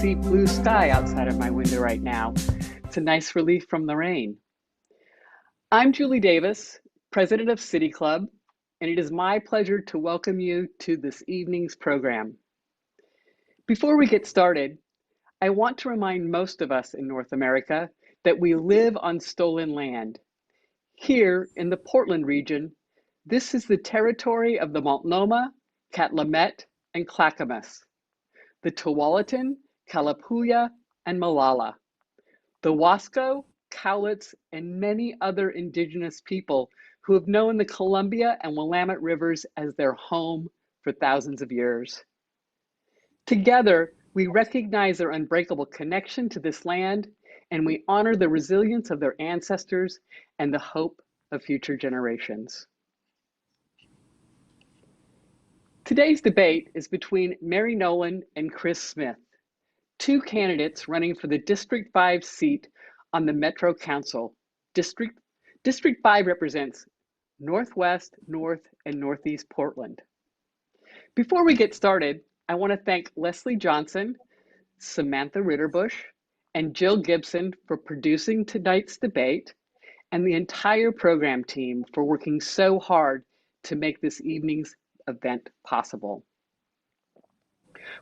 see blue sky outside of my window right now. It's a nice relief from the rain. I'm Julie Davis, president of City Club, and it is my pleasure to welcome you to this evening's program. Before we get started, I want to remind most of us in North America that we live on stolen land. Here in the Portland region, this is the territory of the Multnomah, Cathlamet, and Clackamas, the Tualatin, Kalapuya, and Molalla, the Wasco, Cowlitz, and many other indigenous people who have known the Columbia and Willamette rivers as their home for thousands of years. Together, we recognize their unbreakable connection to this land, and we honor the resilience of their ancestors and the hope of future generations. Today's debate is between Mary Nolan and Chris Smith, two candidates running for the District 5 seat on the Metro Council. District 5 represents Northwest, North, and Northeast Portland. Before we get started, I want to thank Leslie Johnson, Samantha Ritterbush, and Jill Gibson for producing tonight's debate, and the entire program team for working so hard to make this evening's event possible.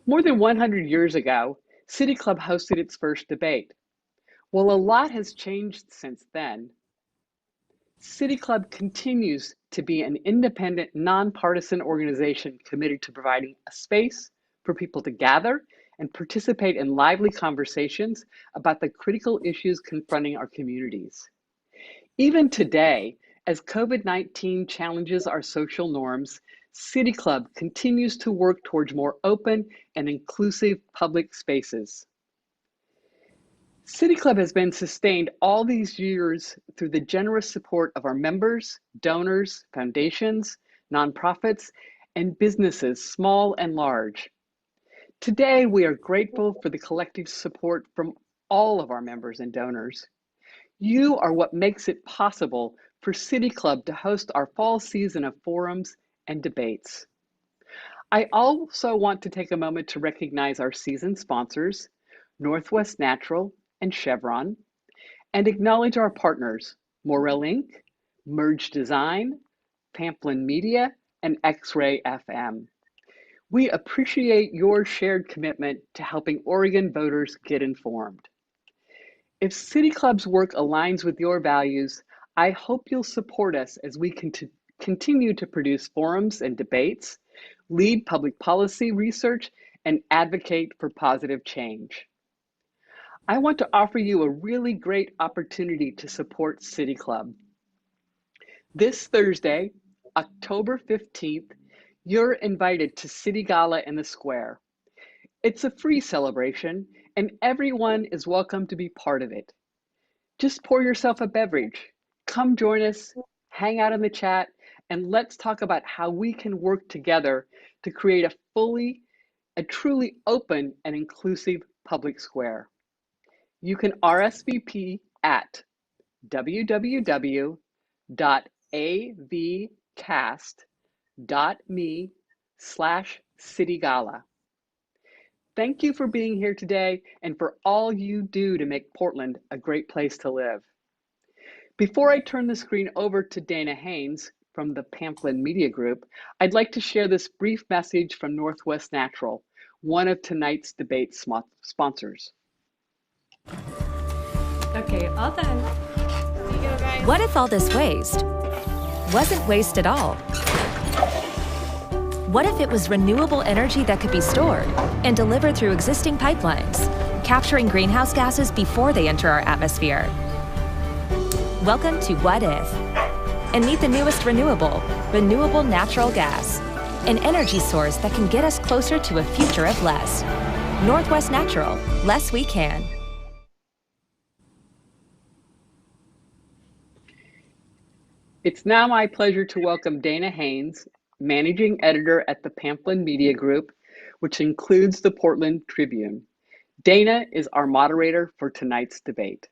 More than 100 years ago, City Club hosted its first debate. While a lot has changed since then, City Club continues to be an independent, nonpartisan organization committed to providing a space for people to gather and participate in lively conversations about the critical issues confronting our communities. Even today, as COVID-19 challenges our social norms, City Club continues to work towards more open and inclusive public spaces. City Club has been sustained all these years through the generous support of our members, donors, foundations, nonprofits, and businesses, small and large. Today, we are grateful for the collective support from all of our members and donors. You are what makes it possible for City Club to host our fall season of forums and debates. I also want to take a moment to recognize our season sponsors, Northwest Natural and Chevron, and acknowledge our partners, Morel Inc., Merge Design, Pamplin Media, and X-Ray FM. We appreciate your shared commitment to helping Oregon voters get informed. If City Club's work aligns with your values, I hope you'll support us as we continue to produce forums and debates, lead public policy research, and advocate for positive change. I want to offer you a really great opportunity to support City Club. This Thursday, October 15th, you're invited to City Gala in the Square. It's a free celebration, and everyone is welcome to be part of it. Just pour yourself a beverage, come join us, hang out in the chat, and let's talk about how we can work together to create a truly open and inclusive public square. You can RSVP at www.avcast.me/citygala. Thank you for being here today and for all you do to make Portland a great place to live. Before I turn the screen over to Dana Haynes from the Pamplin Media Group, I'd like to share this brief message from Northwest Natural, one of tonight's debate sponsors. Okay, all done. Here you go, guys. What if all this waste wasn't waste at all? What if it was renewable energy that could be stored and delivered through existing pipelines, capturing greenhouse gases before they enter our atmosphere? Welcome to What If, and meet the newest renewable natural gas, an energy source that can get us closer to a future of less. Northwest Natural, less we can. It's now my pleasure to welcome Dana Haynes, Managing Editor at the Pamplin Media Group, which includes the Portland Tribune. Dana is our moderator for tonight's debate.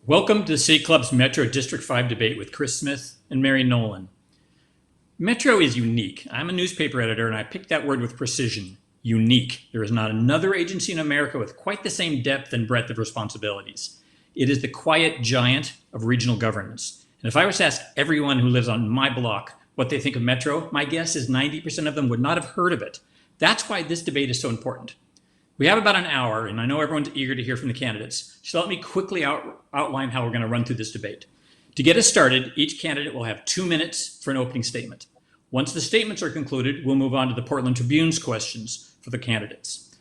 Welcome to City Club's Metro District 5 debate with Chris Smith and Mary Nolan. Metro is unique. I'm a newspaper editor and I picked that word with precision. unique. There is not another agency in America with quite the same depth and breadth of responsibilities. It is the quiet giant of regional governance. And if I was to ask everyone who lives on my block what they think of Metro, my guess is 90% of them would not have heard of it. That's why this debate is so important. We have about an hour, and I know everyone's eager to hear from the candidates, so let me quickly outline how we're going to run through this debate. To get us started, each candidate will have 2 minutes for an opening statement. Once the statements are concluded, we'll move on to the Portland Tribune's questions for the candidates.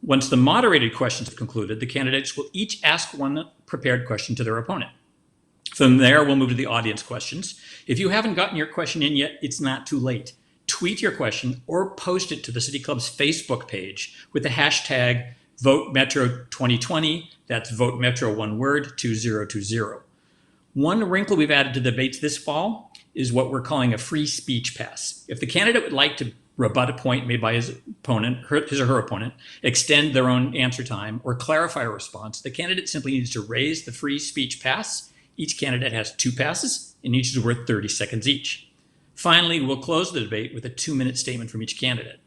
Once the moderated questions have concluded, the candidates will each ask one prepared question to their opponent. From there, we'll move to the audience questions. If you haven't gotten your question in yet, it's not too late. Tweet your question or post it to the City Club's Facebook page with the hashtag VoteMetro2020. That's VoteMetro, one word, 2020. One wrinkle we've added to debates this fall is what we're calling a free speech pass. If the candidate would like to rebut a point made by his or her opponent, extend their own answer time, or clarify a response, the candidate simply needs to raise the free speech pass. Each candidate has 2 passes, and each is worth 30 seconds each. Finally, we'll close the debate with a 2-minute statement from each candidate.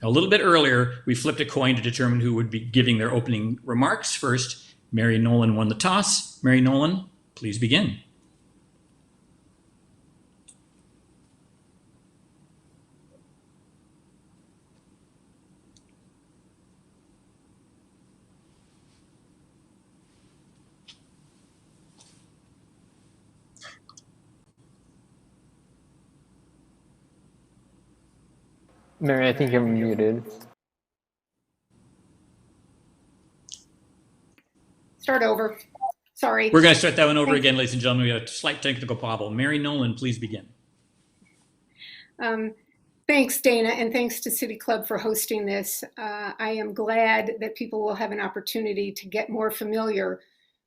Now, a little bit earlier, we flipped a coin to determine who would be giving their opening remarks. First, Mary Nolan won the toss. Mary Nolan, please begin. Mary, I think you're muted. Start over. Sorry. We're going to start that one over again, ladies and gentlemen. We have a slight technical problem. Mary Nolan, please begin. Thanks, Dana, and thanks to City Club for hosting this. I am glad that people will have an opportunity to get more familiar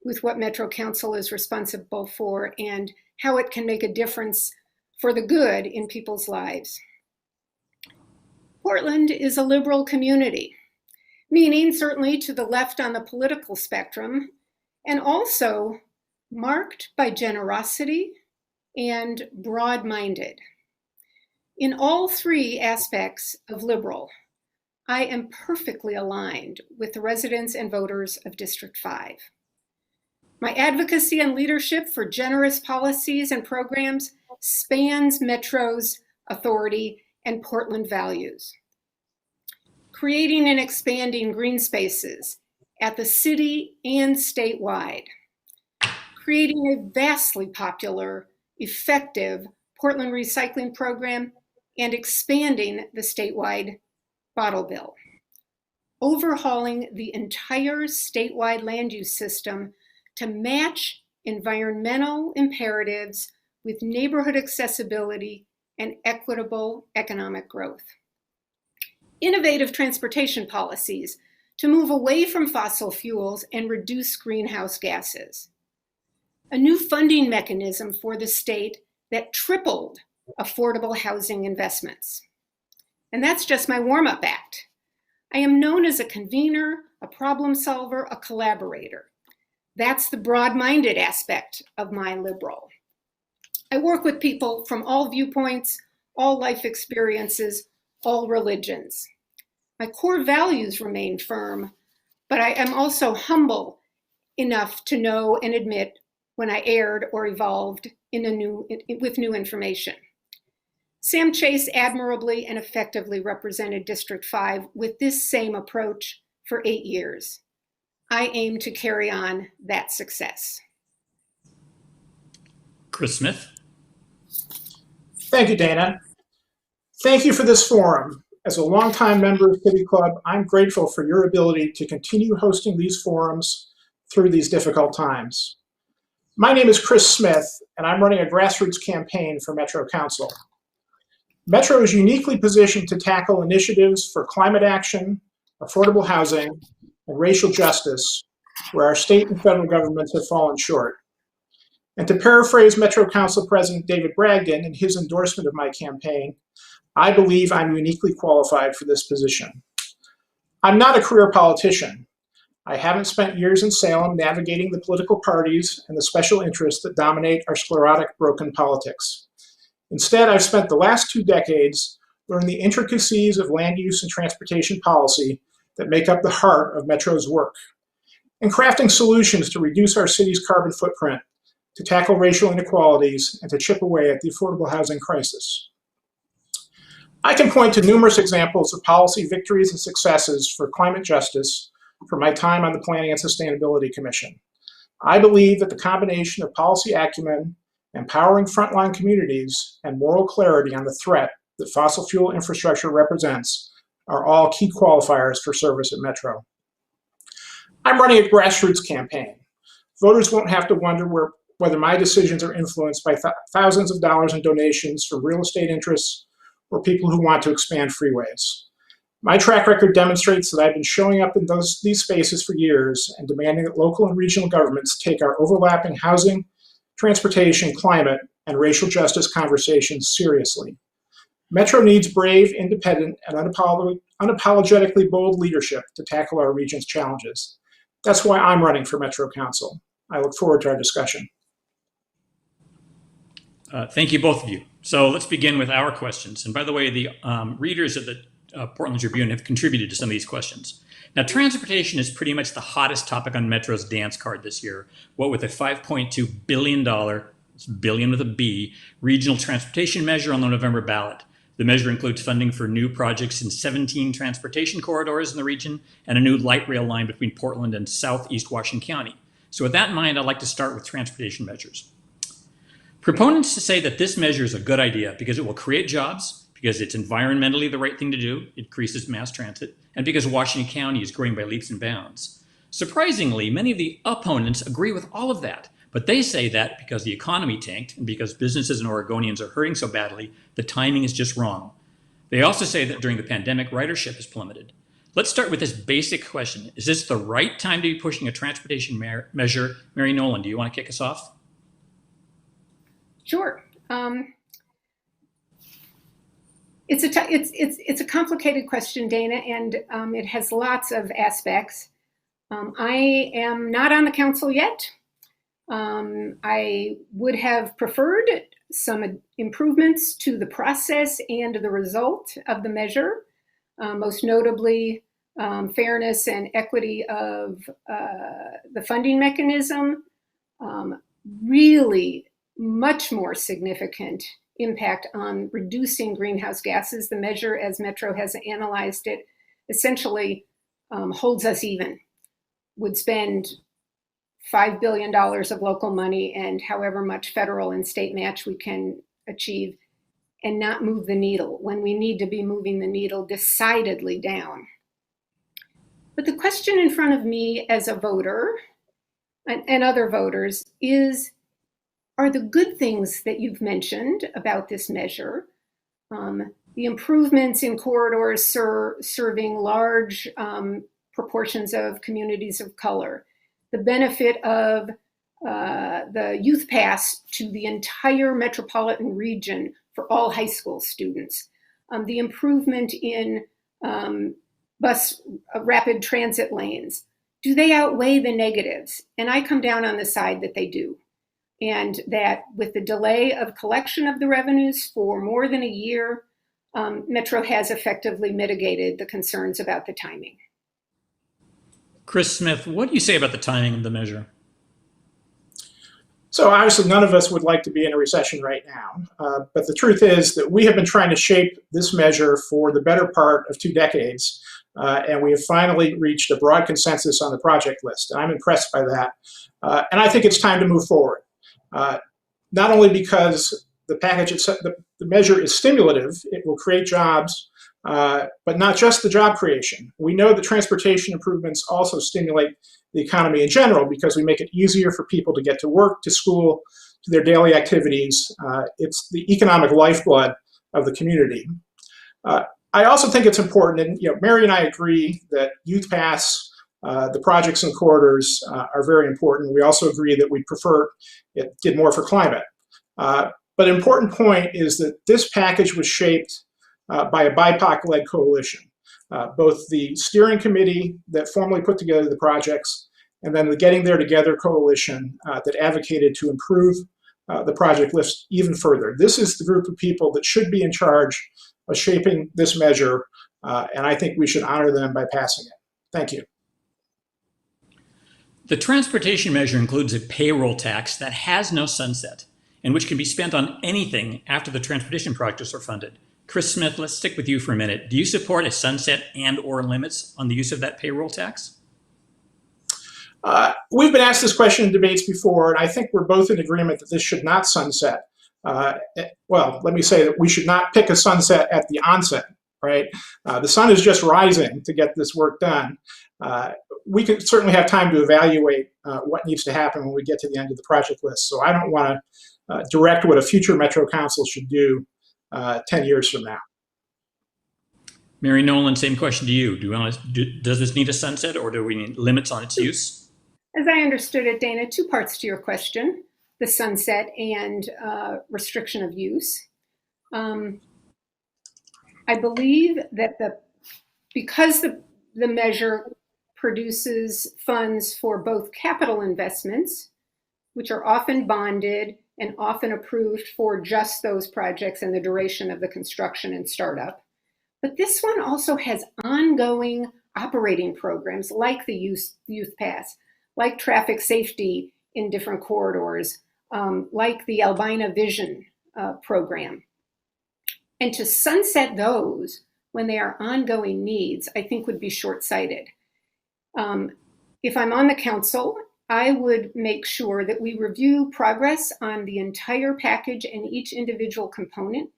with what Metro Council is responsible for and how it can make a difference for the good in people's lives. Portland is a liberal community, meaning certainly to the left on the political spectrum, and also marked by generosity and broad-minded. In all 3 aspects of liberal, I am perfectly aligned with the residents and voters of District 5. My advocacy and leadership for generous policies and programs spans Metro's authority and Portland values. Creating and expanding green spaces at the city and statewide. Creating a vastly popular, effective Portland recycling program and expanding the statewide bottle bill. Overhauling the entire statewide land use system to match environmental imperatives with neighborhood accessibility and equitable economic growth. Innovative transportation policies to move away from fossil fuels and reduce greenhouse gases. A new funding mechanism for the state that tripled affordable housing investments. And that's just my warm-up act. I am known as a convener, a problem solver, a collaborator. That's the broad-minded aspect of my liberal. I work with people from all viewpoints, all life experiences, all religions. My core values remain firm, but I am also humble enough to know and admit when I erred or evolved with new information. Sam Chase admirably and effectively represented District 5 with this same approach for 8 years. I aim to carry on that success. Chris Smith. Thank you, Dana. Thank you for this forum. As a longtime member of City Club, I'm grateful for your ability to continue hosting these forums through these difficult times. My name is Chris Smith, and I'm running a grassroots campaign for Metro Council. Metro is uniquely positioned to tackle initiatives for climate action, affordable housing, and racial justice, where our state and federal governments have fallen short. And to paraphrase Metro Council President David Bragdon in his endorsement of my campaign, I believe I'm uniquely qualified for this position. I'm not a career politician. I haven't spent years in Salem navigating the political parties and the special interests that dominate our sclerotic, broken politics. Instead, I've spent the last 2 decades learn the intricacies of land use and transportation policy that make up the heart of Metro's work, and crafting solutions to reduce our city's carbon footprint, to tackle racial inequalities, and to chip away at the affordable housing crisis. I can point to numerous examples of policy victories and successes for climate justice from my time on the Planning and Sustainability Commission. I believe that the combination of policy acumen, empowering frontline communities, and moral clarity on the threat that fossil fuel infrastructure represents are all key qualifiers for service at Metro. I'm running a grassroots campaign. Voters won't have to wonder whether my decisions are influenced by thousands of dollars in donations from real estate interests or people who want to expand freeways. My track record demonstrates that I've been showing up in these spaces for years and demanding that local and regional governments take our overlapping housing, transportation, climate, and racial justice conversations seriously. Metro needs brave, independent, and unapologetically bold leadership to tackle our region's challenges. That's why I'm running for Metro Council. I look forward to our discussion. Thank you, both of you. So let's begin with our questions. And by the way, the readers of the Portland Tribune have contributed to some of these questions. Now, transportation is pretty much the hottest topic on Metro's dance card this year, what with a $5.2 billion, billion with a B, regional transportation measure on the November ballot. The measure includes funding for new projects in 17 transportation corridors in the region and a new light rail line between Portland and southeast Washington County. So with that in mind, I'd like to start with transportation measures. Proponents say that this measure is a good idea because it will create jobs, because it's environmentally the right thing to do, it increases mass transit, and because Washington County is growing by leaps and bounds. Surprisingly, many of the opponents agree with all of that, but they say that because the economy tanked and because businesses and Oregonians are hurting so badly, the timing is just wrong. They also say that during the pandemic, ridership has plummeted. Let's start with this basic question. Is this the right time to be pushing a transportation measure? Mary Nolan, do you want to kick us off? Sure. It's a complicated question, Dana, and it has lots of aspects. I am not on the council yet. I would have preferred some improvements to the process and the result of the measure, most notably fairness and equity of the funding mechanism, really much more significant impact on reducing greenhouse gases. The measure, as Metro has analyzed it, essentially holds us even, would spend $5 billion of local money and however much federal and state match we can achieve and not move the needle when we need to be moving the needle decidedly down. But the question in front of me as a voter and other voters is, are the good things that you've mentioned about this measure, the improvements in corridors serving large proportions of communities of color, the benefit of the youth pass to the entire metropolitan region for all high school students, the improvement in bus rapid transit lanes, do they outweigh the negatives? And I come down on the side that they do. And that with the delay of collection of the revenues for more than a year, Metro has effectively mitigated the concerns about the timing. Chris Smith, what do you say about the timing of the measure? So obviously none of us would like to be in a recession right now, but the truth is that we have been trying to shape this measure for the better part of 2 decades, and we have finally reached a broad consensus on the project list. And I'm impressed by that, and I think it's time to move forward. Not only because the package itself, the measure is stimulative, it will create jobs, but not just the job creation. We know that transportation improvements also stimulate the economy in general because we make it easier for people to get to work, to school, to their daily activities. It's the economic lifeblood of the community. I also think it's important, and Mary and I agree that Youth Pass, the projects and corridors are very important. We also agree that we prefer it did more for climate. But an important point is that this package was shaped by a BIPOC-led coalition, both the steering committee that formally put together the projects and then the Getting There Together coalition that advocated to improve the project list even further. This is the group of people that should be in charge of shaping this measure, and I think we should honor them by passing it. Thank you. The transportation measure includes a payroll tax that has no sunset and which can be spent on anything after the transportation projects are funded. Chris Smith, let's stick with you for a minute. Do you support a sunset and/or limits on the use of that payroll tax? We've been asked this question in debates before, and I think we're both in agreement that this should not sunset. Well, let me say that we should not pick a sunset at the onset, right? The sun is just rising to get this work done. We can certainly have time to evaluate what needs to happen when we get to the end of the project list. So I don't want to direct what a future Metro Council should do 10 years from now. Mary Nolan, same question to you. Does this need a sunset, or do we need limits on its use? As I understood it, Dana, two parts to your question, the sunset and restriction of use. I believe that because the measure produces funds for both capital investments, which are often bonded and often approved for just those projects and the duration of the construction and startup. But this one also has ongoing operating programs like the Youth Pass, like traffic safety in different corridors, like the Albina Vision program. And to sunset those when they are ongoing needs, I think would be short-sighted. If I'm on the council, I would make sure that we review progress on the entire package and each individual component,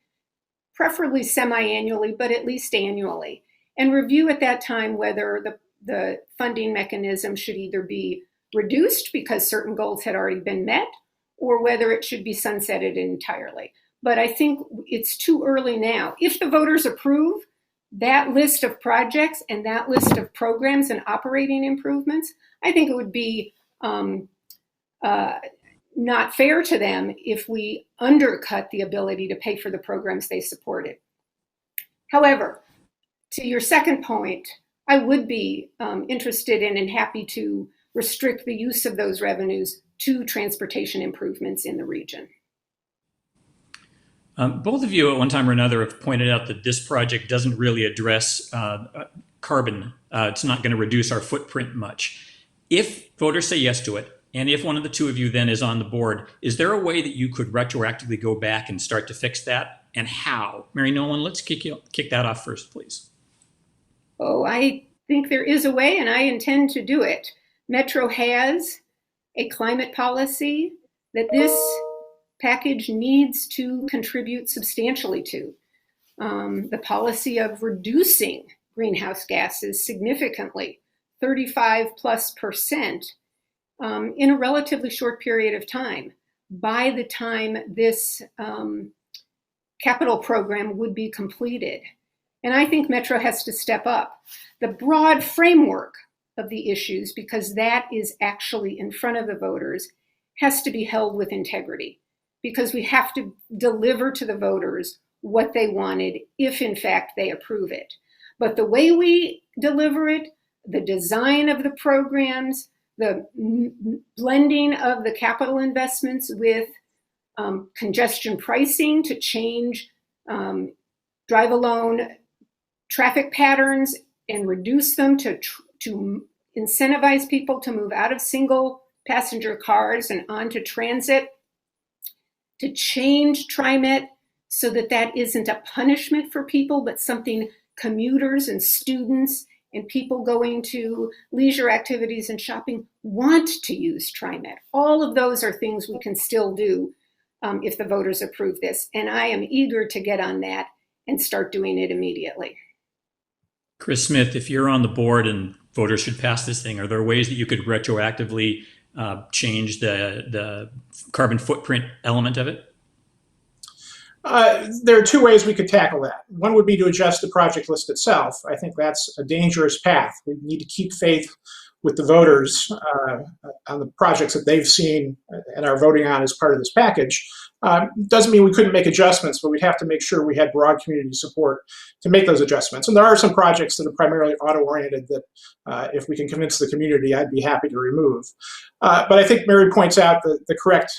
preferably semi-annually, but at least annually, and review at that time whether the funding mechanism should either be reduced because certain goals had already been met, or whether it should be sunsetted entirely. But I think it's too early now. If the voters approve that list of projects and that list of programs and operating improvements, I think it would be not fair to them if we undercut the ability to pay for the programs they supported. However, to your second point, I would be interested in and happy to restrict the use of those revenues to transportation improvements in the region. Both of you at one time or another have pointed out that this project doesn't really address carbon. It's not going to reduce our footprint much. If voters say yes to it, and if one of the two of you then is on the board, is there a way that you could retroactively go back and start to fix that? And how? Mary Nolan, let's kick that off first, please. Oh, I think there is a way, and I intend to do it. Metro has a climate policy that this package needs to contribute substantially to. The policy of reducing greenhouse gases significantly, 35+% in a relatively short period of time, by the time this capital program would be completed. And I think Metro has to step up. The broad framework of the issues, because that is actually in front of the voters, has to be held with integrity, because we have to deliver to the voters what they wanted if in fact they approve it. But the way we deliver it, the design of the programs, the blending of the capital investments with congestion pricing to change drive-alone traffic patterns and reduce them to incentivize people to move out of single passenger cars and onto transit, to change TriMet so that that isn't a punishment for people, but something commuters and students and people going to leisure activities and shopping want to use TriMet. All of those are things we can still do if the voters approve this. And I am eager to get on that and start doing it immediately. Chris Smith, if you're on the board and voters should pass this thing, are there ways that you could retroactively change the carbon footprint element of it? There are two ways we could tackle that. One would be to adjust the project list itself. I think that's a dangerous path. We need to keep faith with the voters on the projects that they've seen and are voting on as part of this package. Doesn't mean we couldn't make adjustments, but we'd have to make sure we had broad community support to make those adjustments. And there are some projects that are primarily auto-oriented that if we can convince the community, I'd be happy to remove. But I think Mary points out the correct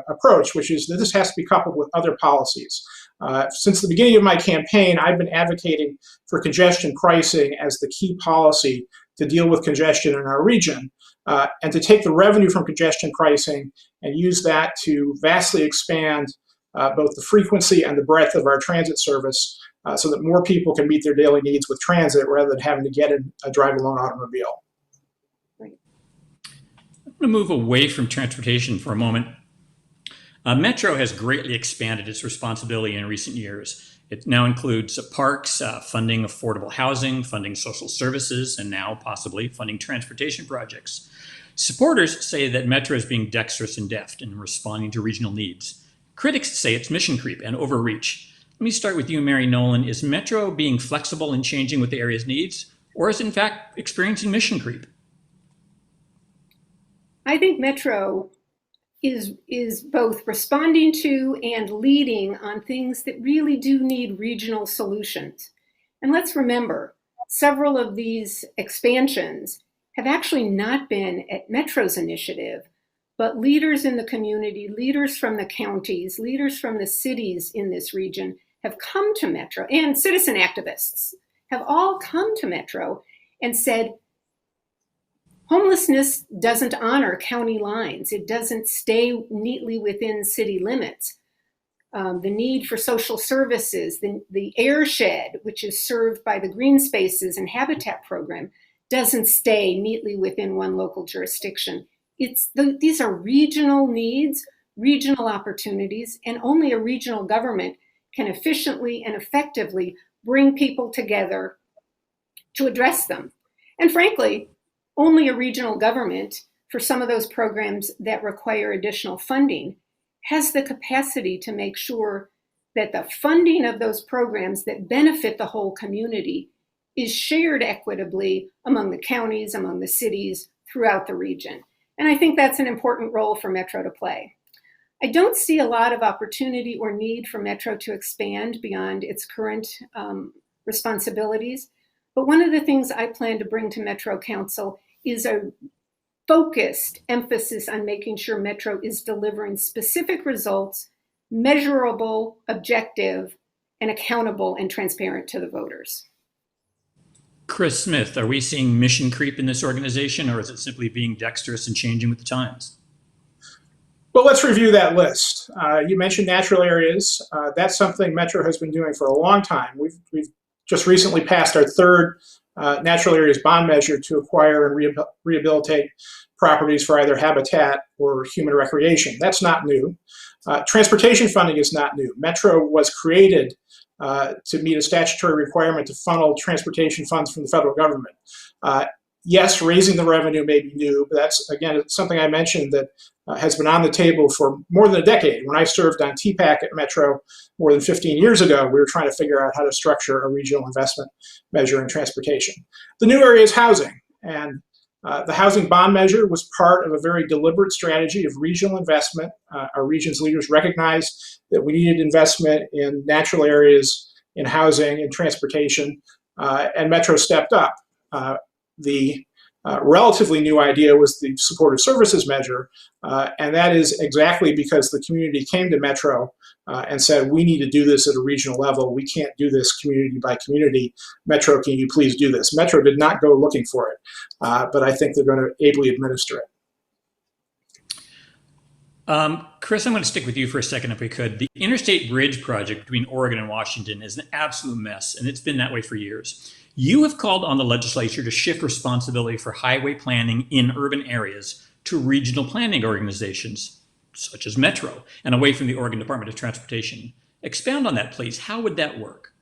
approach, which is that this has to be coupled with other policies. Since the beginning of my campaign, I've been advocating for congestion pricing as the key policy to deal with congestion in our region, and to take the revenue from congestion pricing and use that to vastly expand both the frequency and the breadth of our transit service, so that more people can meet their daily needs with transit rather than having to get in a drive-alone automobile. I'm going to move away from transportation for a moment. Metro has greatly expanded its responsibility in recent years. It now includes parks, funding affordable housing, funding social services, and now possibly funding transportation projects. Supporters say that Metro is being dexterous and deft in responding to regional needs. Critics say it's mission creep and overreach. Let me start with you, Mary Nolan. Is Metro being flexible and changing with the area's needs, or is it in fact experiencing mission creep? I think Metro is both responding to and leading on things that really do need regional solutions. And let's remember, several of these expansions have actually not been at Metro's initiative, but leaders in the community, leaders from the counties, leaders from the cities in this region have come to Metro, and citizen activists have all come to Metro and said, homelessness doesn't honor county lines. It doesn't stay neatly within city limits. The need for social services, the airshed, which is served by the Green Spaces and Habitat program, doesn't stay neatly within one local jurisdiction. These are regional needs, regional opportunities, and only a regional government can efficiently and effectively bring people together to address them. And frankly, only a regional government, for some of those programs that require additional funding, has the capacity to make sure that the funding of those programs that benefit the whole community is shared equitably among the counties, among the cities, throughout the region. And I think that's an important role for Metro to play. I don't see a lot of opportunity or need for Metro to expand beyond its current responsibilities. But one of the things I plan to bring to Metro Council is a focused emphasis on making sure Metro is delivering specific results, measurable, objective, and accountable and transparent to the voters. Chris Smith, are we seeing mission creep in this organization, or is it simply being dexterous and changing with the times? Well, let's review that list. You mentioned natural areas. That's something Metro has been doing for a long time. We've just recently passed our third natural areas bond measure to acquire and rehabilitate properties for either habitat or human recreation. That's not new. Transportation funding is not new. Metro was created to meet a statutory requirement to funnel transportation funds from the federal government. Yes, raising the revenue may be new, but that's, again, something I mentioned that has been on the table for more than a decade. When I served on TPAC at Metro more than 15 years ago, we were trying to figure out how to structure a regional investment measure in transportation. The new area is housing, and the housing bond measure was part of a very deliberate strategy of regional investment. Our region's leaders recognized that we needed investment in natural areas, in housing, in transportation, and Metro stepped up. The relatively new idea was the supportive services measure, and that is exactly because the community came to Metro and said, we need to do this at a regional level. We can't do this community by community. Metro, can you please do this? Metro did not go looking for it, but I think they're going to ably administer it. Chris, I'm going to stick with you for a second if we could. The Interstate Bridge project between Oregon and Washington is an absolute mess, and it's been that way for years. You have called on the legislature to shift responsibility for highway planning in urban areas to regional planning organizations, such as Metro, and away from the Oregon Department of Transportation. Expound on that, please. How would that work?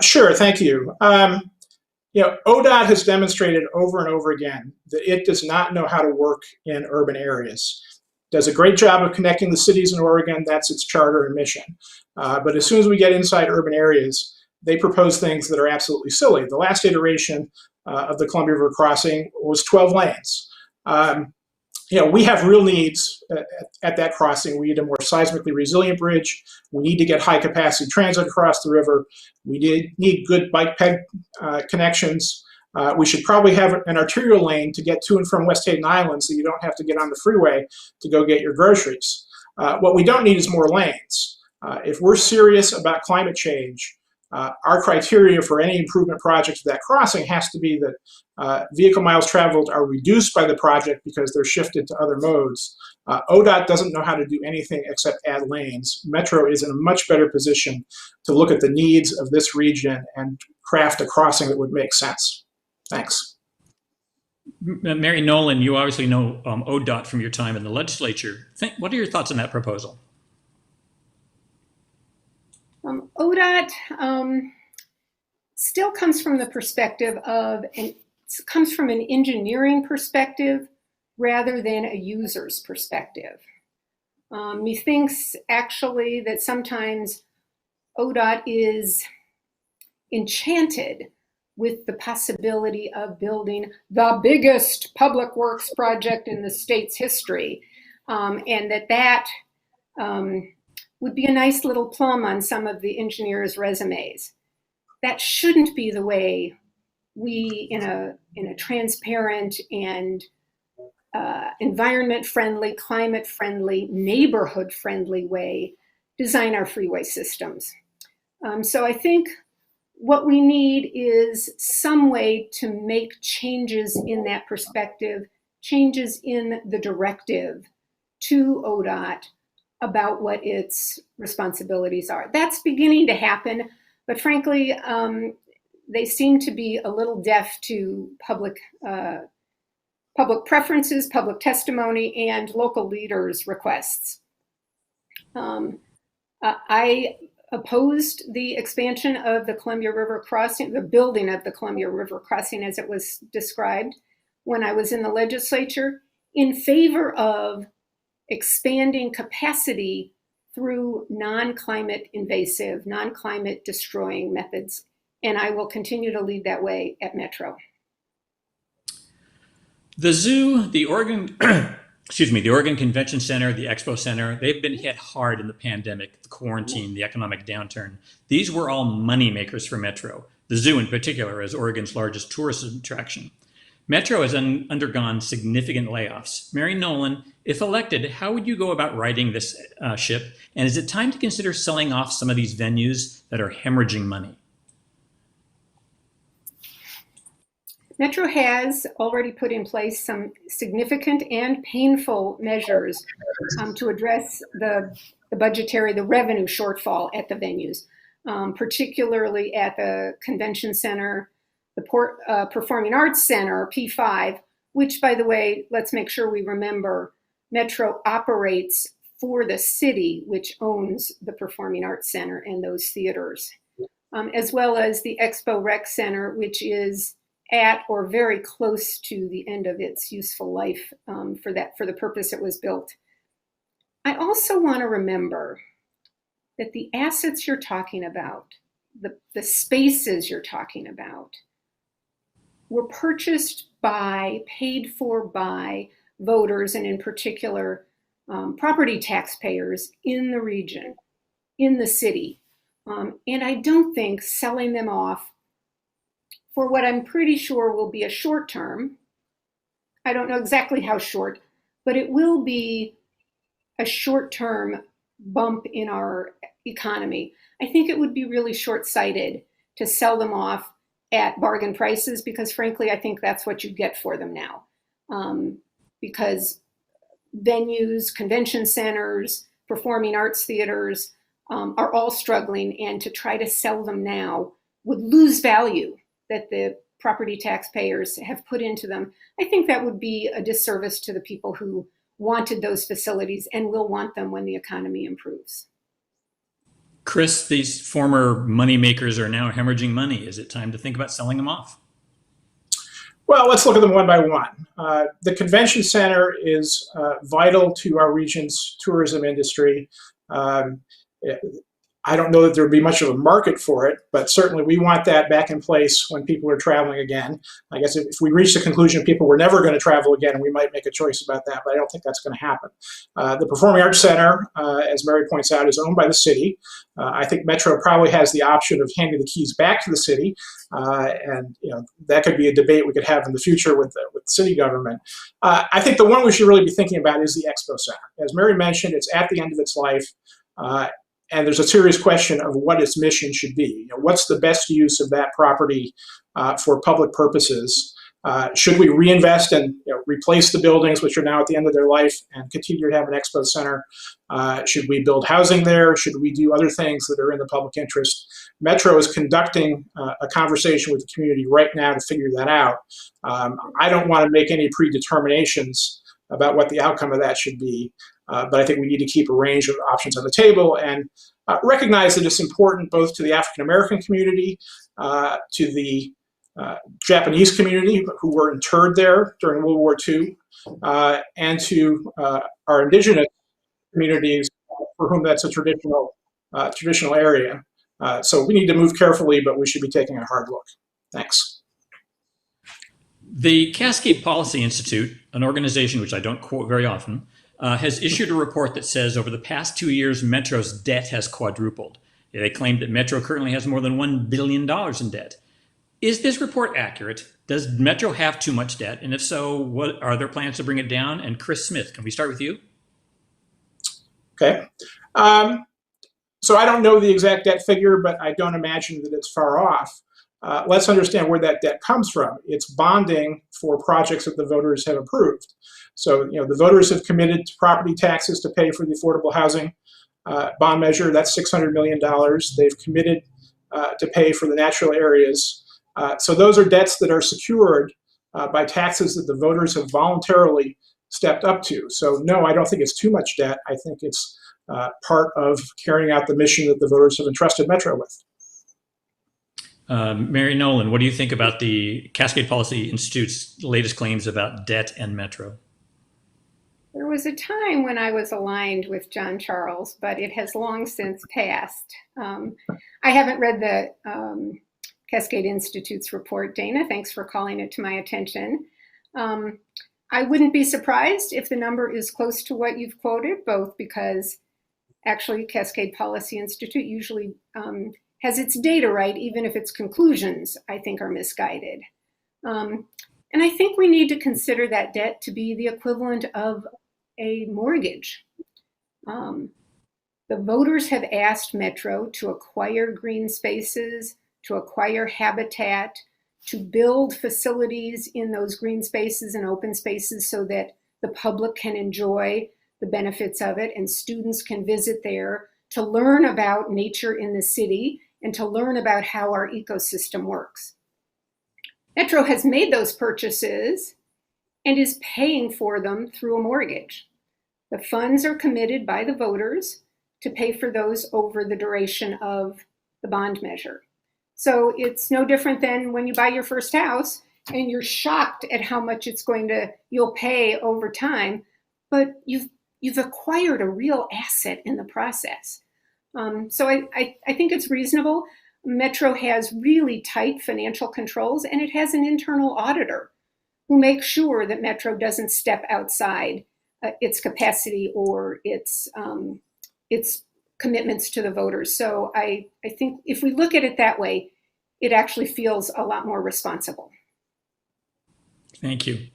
Sure, thank you. ODOT has demonstrated over and over again that it does not know how to work in urban areas. It does a great job of connecting the cities in Oregon. That's its charter and mission. But as soon as we get inside urban areas, they propose things that are absolutely silly. The last iteration of the Columbia River crossing was 12 lanes. We have real needs at that crossing. We need a more seismically resilient bridge. We need to get high capacity transit across the river. We need good bike ped connections. We should probably have an arterial lane to get to and from West Hayden Island so you don't have to get on the freeway to go get your groceries. What we don't need is more lanes. If we're serious about climate change, our criteria for any improvement project to that crossing has to be that vehicle miles traveled are reduced by the project because they're shifted to other modes. ODOT doesn't know how to do anything except add lanes. Metro is in a much better position to look at the needs of this region and craft a crossing that would make sense. Thanks. Mary Nolan, you obviously know ODOT from your time in the legislature. What are your thoughts on that proposal? ODOT still comes from the perspective of, comes from an engineering perspective rather than a user's perspective. Methinks actually that sometimes ODOT is enchanted with the possibility of building the biggest public works project in the state's history, and that would be a nice little plum on some of the engineers' resumes. That shouldn't be the way we, in a transparent and environment-friendly, climate-friendly, neighborhood-friendly way, design our freeway systems. So I think what we need is some way to make changes in that perspective, changes in the directive to ODOT about what its responsibilities are. That's beginning to happen, but frankly, they seem to be a little deaf to public preferences, public testimony, and local leaders' requests. I opposed the expansion of the Columbia River crossing, the building of the Columbia River crossing as it was described when I was in the legislature, in favor of expanding capacity through non-climate invasive, non-climate destroying methods. And I will continue to lead that way at Metro. The zoo, the Oregon, the Oregon Convention Center, the Expo Center, they've been hit hard in the pandemic, the quarantine, the economic downturn. These were all money makers for Metro. The zoo in particular is Oregon's largest tourist attraction. Metro has undergone significant layoffs. Mary Nolan, if elected, how would you go about righting this ship? And is it time to consider selling off some of these venues that are hemorrhaging money? Metro has already put in place some significant and painful measures to address the revenue shortfall at the venues, particularly at the Convention Center, the Performing Arts Center, P5, which, by the way, let's make sure we remember, Metro operates for the city, which owns the Performing Arts Center and those theaters, as well as the Expo Rec Center, which is at or very close to the end of its useful life for the purpose it was built. I also want to remember that the assets you're talking about, the spaces you're talking about, were purchased by, paid for by voters, and in particular, property taxpayers in the region, in the city. And I don't think selling them off for what I'm pretty sure will be a short term, I don't know exactly how short, but it will be a short-term bump in our economy. I think it would be really short-sighted to sell them off at bargain prices, because frankly, I think that's what you get for them now. Because venues, convention centers, performing arts theaters are all struggling, and to try to sell them now would lose value that the property taxpayers have put into them. I think that would be a disservice to the people who wanted those facilities and will want them when the economy improves. Chris, these former money makers are now hemorrhaging money. Is it time to think about selling them off? Well, let's look at them one by one. The convention center is vital to our region's tourism industry. I don't know that there would be much of a market for it, but certainly we want that back in place when people are traveling again. I guess if we reach the conclusion people were never going to travel again, we might make a choice about that, but I don't think that's going to happen. The Performing Arts Center, as Mary points out, is owned by the city. I think Metro probably has the option of handing the keys back to the city, and that could be a debate we could have in the future with city government. I think the one we should really be thinking about is the Expo Center. As Mary mentioned, it's at the end of its life. and there's a serious question of what its mission should be. You know, what's the best use of that property for public purposes? Should we reinvest and replace the buildings which are now at the end of their life and continue to have an expo center? Should we build housing there? Should we do other things that are in the public interest? Metro is conducting a conversation with the community right now to figure that out. I don't want to make any predeterminations about what the outcome of that should be, but I think we need to keep a range of options on the table and recognize that it's important both to the African American community, to the Japanese community who were interred there during World War II, and to our indigenous communities for whom that's a traditional area. So we need to move carefully, but we should be taking a hard look. Thanks. The Cascade Policy Institute, an organization which I don't quote very often, has issued a report that says over the past 2 years, Metro's debt has quadrupled. They claim that Metro currently has more than $1 billion in debt. Is this report accurate? Does Metro have too much debt? And if so, what are their plans to bring it down? And Chris Smith, can we start with you? Okay. So I don't know the exact debt figure, but I don't imagine that it's far off. Let's understand where that debt comes from. It's bonding for projects that the voters have approved. So, the voters have committed to property taxes to pay for the affordable housing bond measure. That's $600 million. They've committed to pay for the natural areas. So those are debts that are secured by taxes that the voters have voluntarily stepped up to. So no, I don't think it's too much debt. I think it's part of carrying out the mission that the voters have entrusted Metro with. Mary Nolan, what do you think about the Cascade Policy Institute's latest claims about debt and Metro? There was a time when I was aligned with John Charles, but it has long since passed. I haven't read the Cascade Institute's report. Dana, thanks for calling it to my attention. I wouldn't be surprised if the number is close to what you've quoted, both because actually Cascade Policy Institute usually has its data right, even if its conclusions, I think, are misguided. And I think we need to consider that debt to be the equivalent of a mortgage. The voters have asked Metro to acquire green spaces, to acquire habitat, to build facilities in those green spaces and open spaces so that the public can enjoy the benefits of it and students can visit there to learn about nature in the city and to learn about how our ecosystem works. Metro has made those purchases and is paying for them through a mortgage. The funds are committed by the voters to pay for those over the duration of the bond measure. So it's no different than when you buy your first house and you're shocked at how much you'll pay over time, but you've acquired a real asset in the process. So I think it's reasonable. Metro has really tight financial controls, and it has an internal auditor who makes sure that Metro doesn't step outside its capacity or its commitments to the voters. So I think if we look at it that way, it actually feels a lot more responsible. Thank you.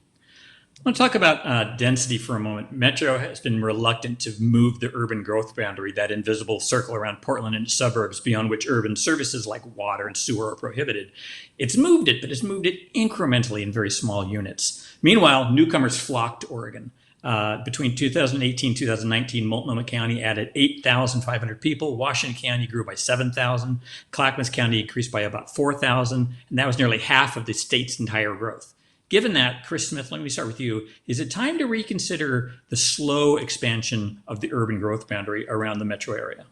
I want to talk about density for a moment. Metro has been reluctant to move the urban growth boundary, that invisible circle around Portland and suburbs beyond which urban services like water and sewer are prohibited. It's moved it, but it's moved it incrementally in very small units. Meanwhile, newcomers flocked to Oregon. Between 2018 and 2019, Multnomah County added 8,500 people. Washington County grew by 7,000. Clackamas County increased by about 4,000. And that was nearly half of the state's entire growth. Given that, Chris Smith, let me start with you. Is it time to reconsider the slow expansion of the urban growth boundary around the metro area?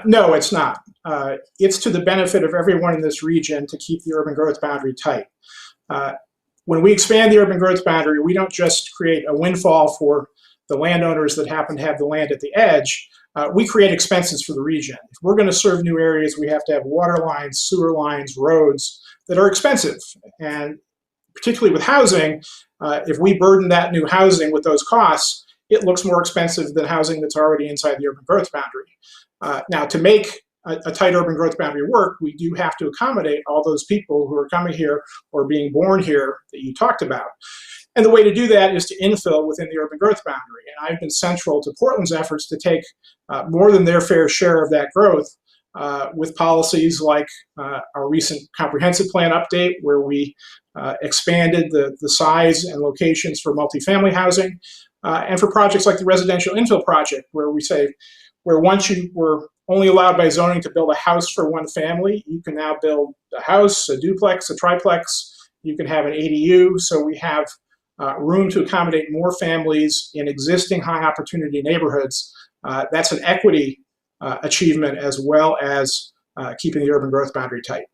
No, it's not. It's to the benefit of everyone in this region to keep the urban growth boundary tight. When we expand the urban growth boundary, we don't just create a windfall for the landowners that happen to have the land at the edge. We create expenses for the region. If we're going to serve new areas, we have to have water lines, sewer lines, roads that are expensive. And particularly with housing, if we burden that new housing with those costs, it looks more expensive than housing that's already inside the urban growth boundary. Now, to make a tight urban growth boundary work, we do have to accommodate all those people who are coming here or being born here that you talked about. And the way to do that is to infill within the urban growth boundary. And I've been central to Portland's efforts to take more than their fair share of that growth with policies like our recent comprehensive plan update, where we expanded the size and locations for multifamily housing, and for projects like the residential infill project, where we say, where once you were only allowed by zoning to build a house for one family, you can now build a house, a duplex, a triplex, you can have an ADU. So we have room to accommodate more families in existing high opportunity neighborhoods. That's an equity achievement, as well as keeping the urban growth boundary tight.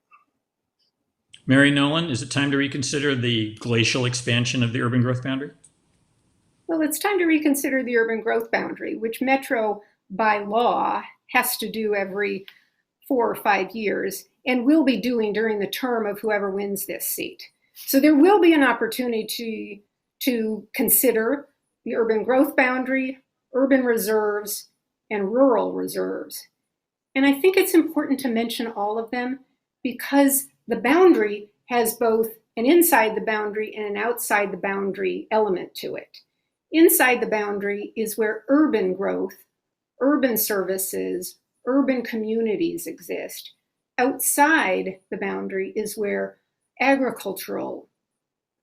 Mary Nolan, is it time to reconsider the glacial expansion of the urban growth boundary? Well, it's time to reconsider the urban growth boundary, which Metro by law has to do every 4 or 5 years and will be doing during the term of whoever wins this seat. So there will be an opportunity to consider the urban growth boundary, urban reserves, and rural reserves. And I think it's important to mention all of them because the boundary has both an inside the boundary and an outside the boundary element to it. Inside the boundary is where urban growth, urban services, urban communities exist. Outside the boundary is where agricultural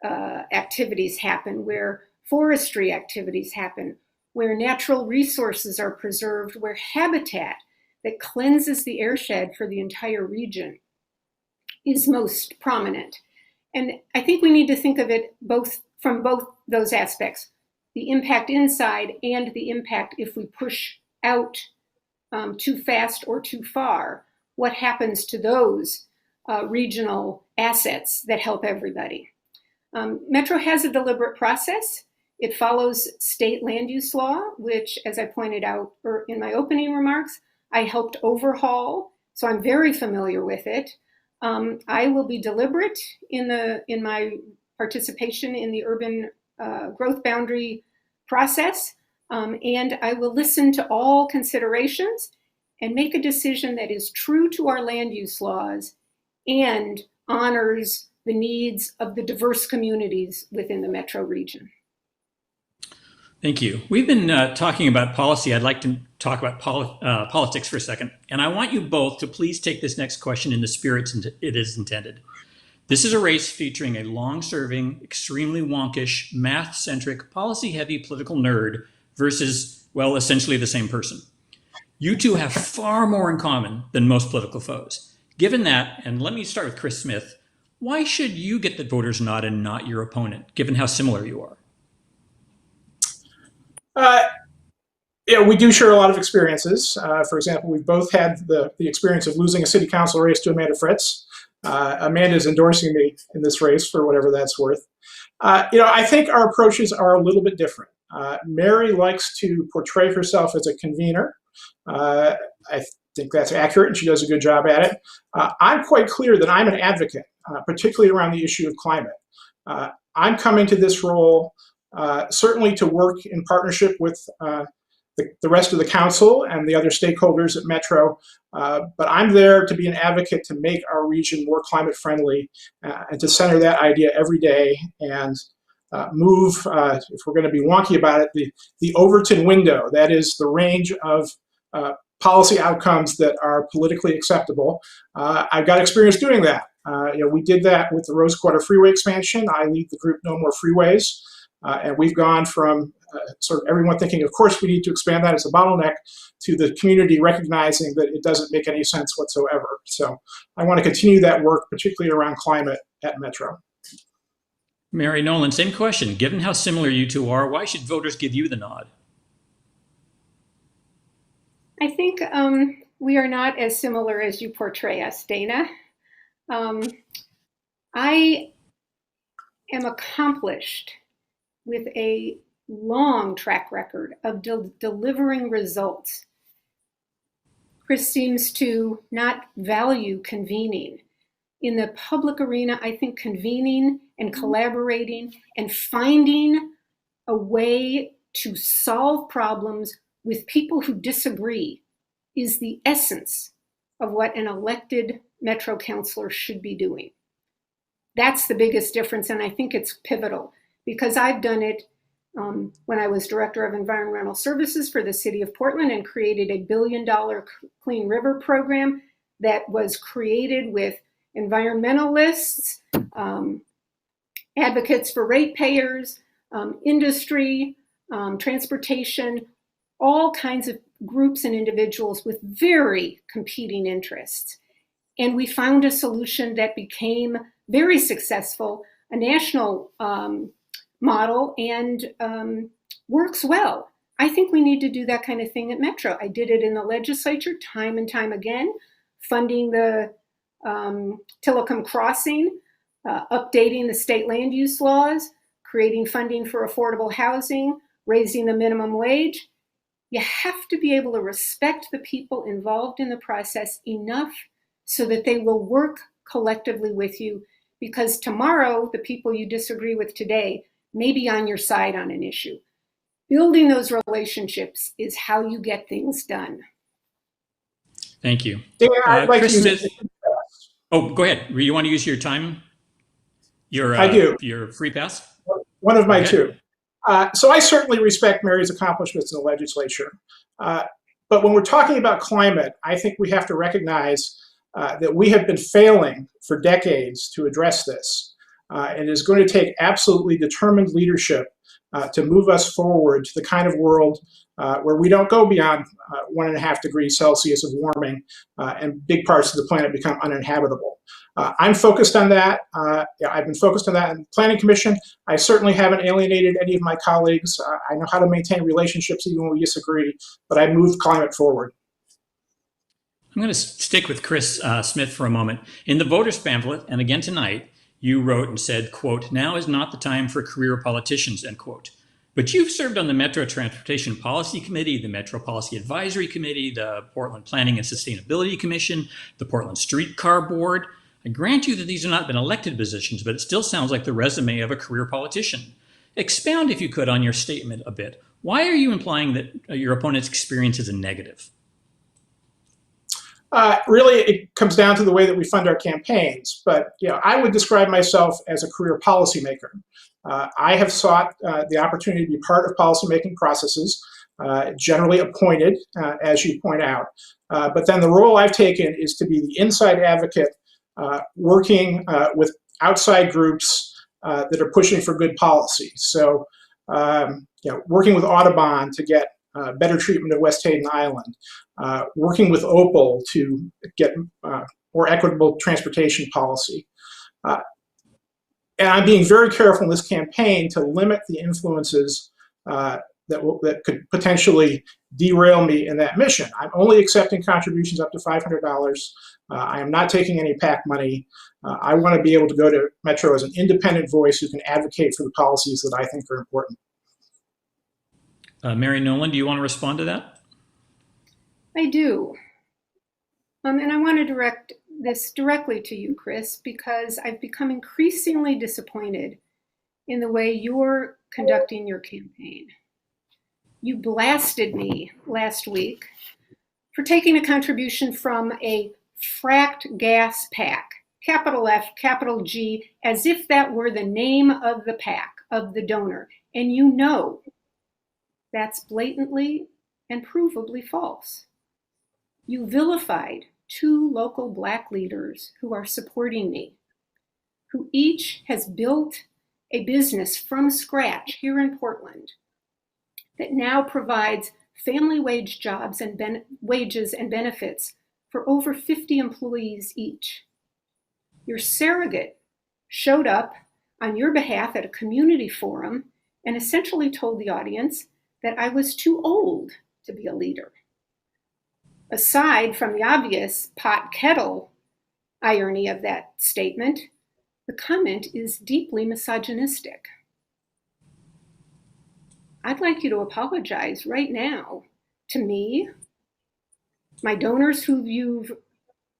activities happen, where forestry activities happen, where natural resources are preserved, where habitat that cleanses the airshed for the entire region is most prominent. And I think we need to think of it from both those aspects, the impact inside and the impact if we push out too fast or too far. What happens to those regional assets that help everybody? Metro has a deliberate process. It follows state land use law, which, as I pointed out in my opening remarks, I helped overhaul, so I'm very familiar with it. I will be deliberate in my participation in the urban growth boundary process, and I will listen to all considerations and make a decision that is true to our land use laws and honors the needs of the diverse communities within the metro region. Thank you. We've been talking about policy. I'd like to talk about politics for a second. And I want you both to please take this next question in the spirit it is intended. This is a race featuring a long-serving, extremely wonkish, math-centric, policy-heavy political nerd versus, well, essentially the same person. You two have far more in common than most political foes. Given that, and let me start with Chris Smith, why should you get the voters' nod and not your opponent, given how similar you are? Yeah, we do share a lot of experiences. For example, we've both had the experience of losing a city council race to Amanda Fritz. Amanda's endorsing me in this race for whatever that's worth. I think our approaches are a little bit different. Mary likes to portray herself as a convener. I think that's accurate, and she does a good job at it. I'm quite clear that I'm an advocate, particularly around the issue of climate. I'm coming to this role certainly to work in partnership with the rest of the council and the other stakeholders at Metro, but I'm there to be an advocate to make our region more climate friendly and to center that idea every day and move, if we're going to be wonky about it, the Overton window, that is the range of policy outcomes that are politically acceptable. I've got experience doing that. We did that with the Rose Quarter Freeway expansion. I lead the group No More Freeways, and we've gone from sort of everyone thinking, of course, we need to expand that as a bottleneck, to the community recognizing that it doesn't make any sense whatsoever. So I want to continue that work, particularly around climate at Metro. Mary Nolan, same question. Given how similar you two are, why should voters give you the nod? I think we are not as similar as you portray us, Dana. I am accomplished with a long track record of delivering results. Chris seems to not value convening. In the public arena, I think convening and collaborating and finding a way to solve problems with people who disagree is the essence of what an elected Metro councilor should be doing. That's the biggest difference, and I think it's pivotal because I've done it when I was Director of Environmental Services for the City of Portland and created a $1 billion Clean River program that was created with environmentalists, advocates for ratepayers, industry, transportation, all kinds of groups and individuals with very competing interests. And we found a solution that became very successful, a national model, and works well. I think we need to do that kind of thing at Metro. I did it in the legislature time and time again, funding the Tillicum Crossing, updating the state land use laws, creating funding for affordable housing, raising the minimum wage. You have to be able to respect the people involved in the process enough so that they will work collectively with you, because tomorrow, the people you disagree with today may be on your side on an issue. Building those relationships is how you get things done. Thank you. Dan, I'd like Chris to use Smith. Oh, go ahead. You want to use your time? I do. Your free pass? One of my two. So I certainly respect Mary's accomplishments in the legislature. But when we're talking about climate, I think we have to recognize that we have been failing for decades to address this. And it is going to take absolutely determined leadership to move us forward to the kind of world where we don't go beyond 1.5 degrees Celsius of warming and big parts of the planet become uninhabitable. I'm focused on that. I've been focused on that in the Planning Commission. I certainly haven't alienated any of my colleagues. I know how to maintain relationships even when we disagree, but I moved climate forward. I'm going to stick with Chris Smith for a moment. In the voters pamphlet, and again tonight, you wrote and said, quote, "Now is not the time for career politicians," end quote. But you've served on the Metro Transportation Policy Committee, the Metro Policy Advisory Committee, the Portland Planning and Sustainability Commission, the Portland Streetcar Board. I grant you that these have not been elected positions, but it still sounds like the resume of a career politician. Expound, if you could, on your statement a bit. Why are you implying that your opponent's experience is a negative? Really, it comes down to the way that we fund our campaigns. But I would describe myself as a career policymaker. I have sought the opportunity to be part of policymaking processes, generally appointed, as you point out. But then the role I've taken is to be the inside advocate, working with outside groups that are pushing for good policy. So, working with Audubon to get better treatment of West Hayden Island, working with Opal to get more equitable transportation policy. And I'm being very careful in this campaign to limit the influences that could potentially derail me in that mission. I'm only accepting contributions up to $500. I am not taking any PAC money. I want to be able to go to Metro as an independent voice who can advocate for the policies that I think are important. Mary Nolan, do you want to respond to that? I do. And I want to direct this directly to you, Chris, because I've become increasingly disappointed in the way you're conducting your campaign. You blasted me last week for taking a contribution from a fracked gas PAC, capital F, capital G, as if that were the name of the PAC, of the donor. And you know that's blatantly and provably false. You vilified 2 local Black leaders who are supporting me, who each has built a business from scratch here in Portland that now provides family wage jobs and wages and benefits for over 50 employees each. Your surrogate showed up on your behalf at a community forum and essentially told the audience that I was too old to be a leader. Aside from the obvious pot kettle irony of that statement, the comment is deeply misogynistic. I'd like you to apologize right now to me, my donors who you've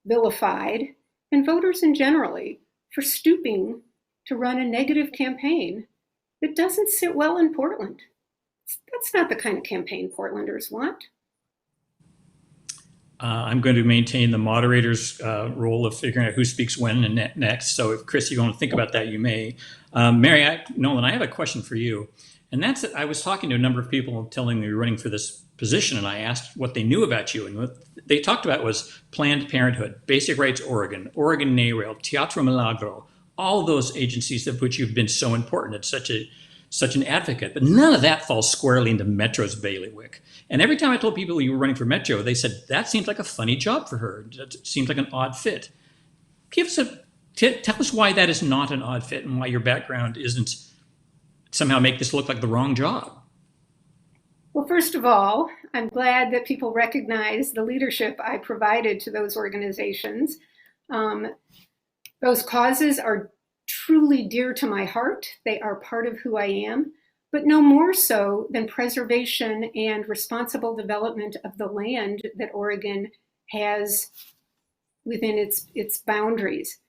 vilified, and voters in generally for stooping to run a negative campaign that doesn't sit well in Portland. That's not the kind of campaign Portlanders want. I'm going to maintain the moderator's role of figuring out who speaks when and next. So if Chris, you want to think about that, you may. Mary, Nolan, I have a question for you. And that's, I was talking to a number of people telling me you're running for this position, and I asked what they knew about you. And what they talked about was Planned Parenthood, Basic Rights Oregon, Oregon NARAL, Teatro Milagro, all those agencies of which you've been so important and such an advocate. But none of that falls squarely into Metro's bailiwick. And every time I told people you were running for Metro, they said, that seems like a funny job for her. That seems like an odd fit. Tell us why that is not an odd fit and why your background isn't somehow make this look like the wrong job. Well, first of all, I'm glad that people recognize the leadership I provided to those organizations. Those causes are truly dear to my heart. They are part of who I am, but no more so than preservation and responsible development of the land that Oregon has within its boundaries.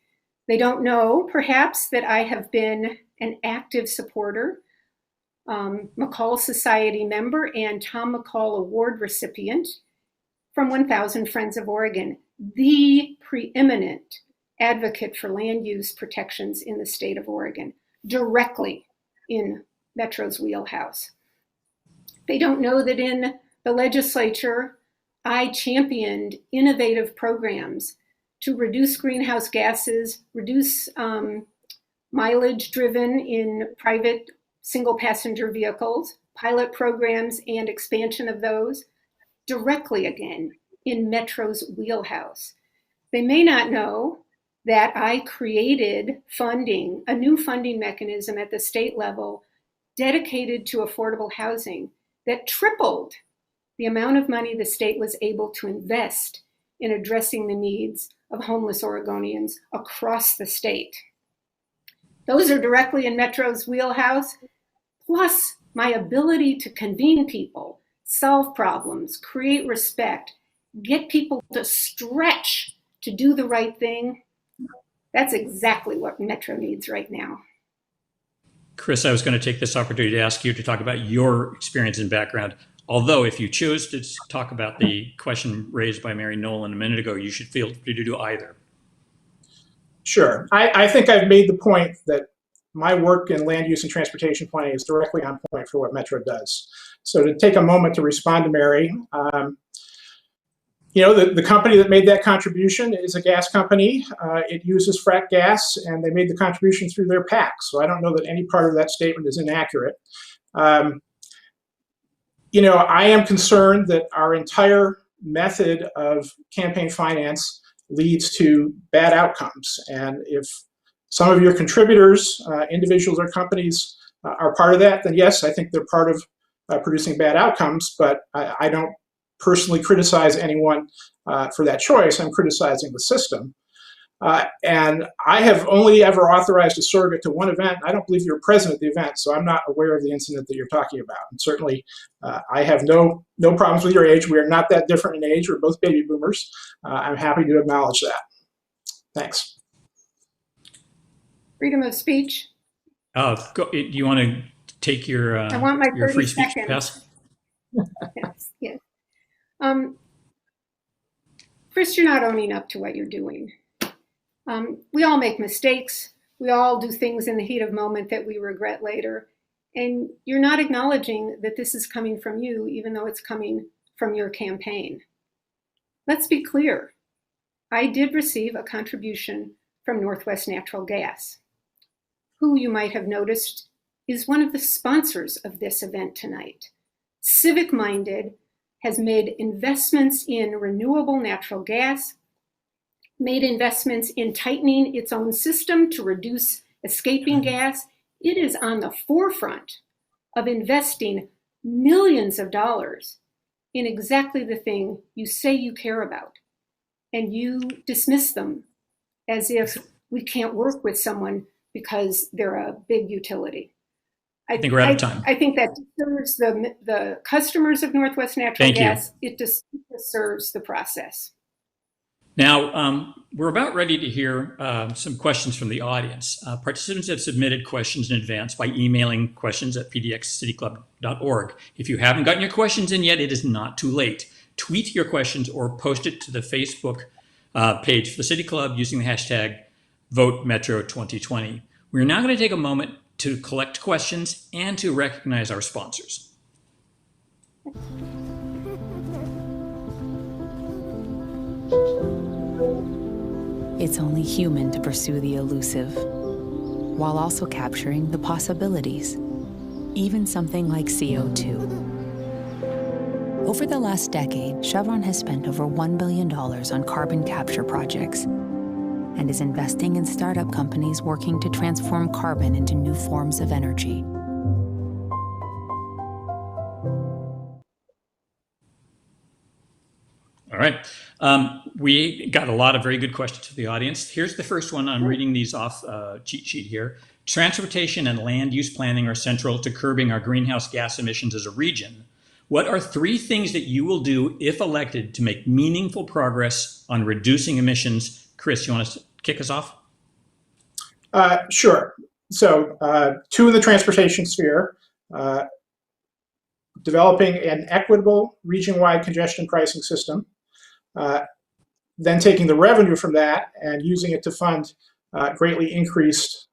They don't know, perhaps, that I have been an active supporter, McCall Society member, and Tom McCall Award recipient from 1,000 Friends of Oregon, the preeminent advocate for land use protections in the state of Oregon, directly in Metro's wheelhouse. They don't know that in the legislature, I championed innovative programs to reduce greenhouse gases, reduce mileage driven in private single passenger vehicles, pilot programs and expansion of those, directly again in Metro's wheelhouse. They may not know that I created funding, a new funding mechanism at the state level dedicated to affordable housing that tripled the amount of money the state was able to invest in addressing the needs of homeless Oregonians across the state. Those are directly in Metro's wheelhouse, plus my ability to convene people, solve problems, create respect, get people to stretch to do the right thing. That's exactly what Metro needs right now. Chris, I was going to take this opportunity to ask you to talk about your experience and background. Although if you chose to talk about the question raised by Mary Nolan a minute ago, you should feel free to do either. Sure. I think I've made the point that my work in land use and transportation planning is directly on point for what Metro does. So to take a moment to respond to Mary, the company that made that contribution is a gas company. It uses frack gas, and they made the contribution through their PAC. So I don't know that any part of that statement is inaccurate. I am concerned that our entire method of campaign finance leads to bad outcomes. And if some of your contributors, individuals or companies, are part of that, then yes, I think they're part of producing bad outcomes, but I don't personally criticize anyone for that choice. I'm criticizing the system. And I have only ever authorized a surrogate to one event. I don't believe you were present at the event, so I'm not aware of the incident that you're talking about. And certainly, I have no problems with your age. We are not that different in age. We're both baby boomers. I'm happy to acknowledge that. Thanks. Freedom of speech. Do you want to take your I want my 30 free speech seconds. pass? Yes. Chris, you're not owning up to what you're doing. We all make mistakes. We all do things in the heat of moment that we regret later. And you're not acknowledging that this is coming from you, even though it's coming from your campaign. Let's be clear. I did receive a contribution from Northwest Natural Gas, who you might have noticed is one of the sponsors of this event tonight. Civic-minded, has made investments in renewable natural gas, made investments in tightening its own system to reduce escaping gas. It is on the forefront of investing millions of dollars in exactly the thing you say you care about. And you dismiss them as if we can't work with someone because they're a big utility. I think we're out of time. I think that serves the customers of Northwest Natural Gas. It just serves the process. Now, we're about ready to hear some questions from the audience. Participants have submitted questions in advance by emailing questions@pdxcityclub.org. If you haven't gotten your questions in yet, it is not too late. tweet your questions or post it to the Facebook page for the City Club using the hashtag VoteMetro2020. We're now going to take a moment to collect questions and to recognize our sponsors. It's only human to pursue the elusive, while also capturing the possibilities, even something like CO2. Over the last decade, Chevron has spent over $1 billion on carbon capture projects and is investing in startup companies working to transform carbon into new forms of energy. All right. We got a lot of very good questions to the audience. Here's the first one. I'm reading these off cheat sheet here. Transportation and land use planning are central to curbing our greenhouse gas emissions as a region. What are 3 things that you will do if elected to make meaningful progress on reducing emissions? Chris, you want to kick us off? Sure. So 2 in the transportation sphere, developing an equitable region-wide congestion pricing system, then taking the revenue from that and using it to fund greatly increased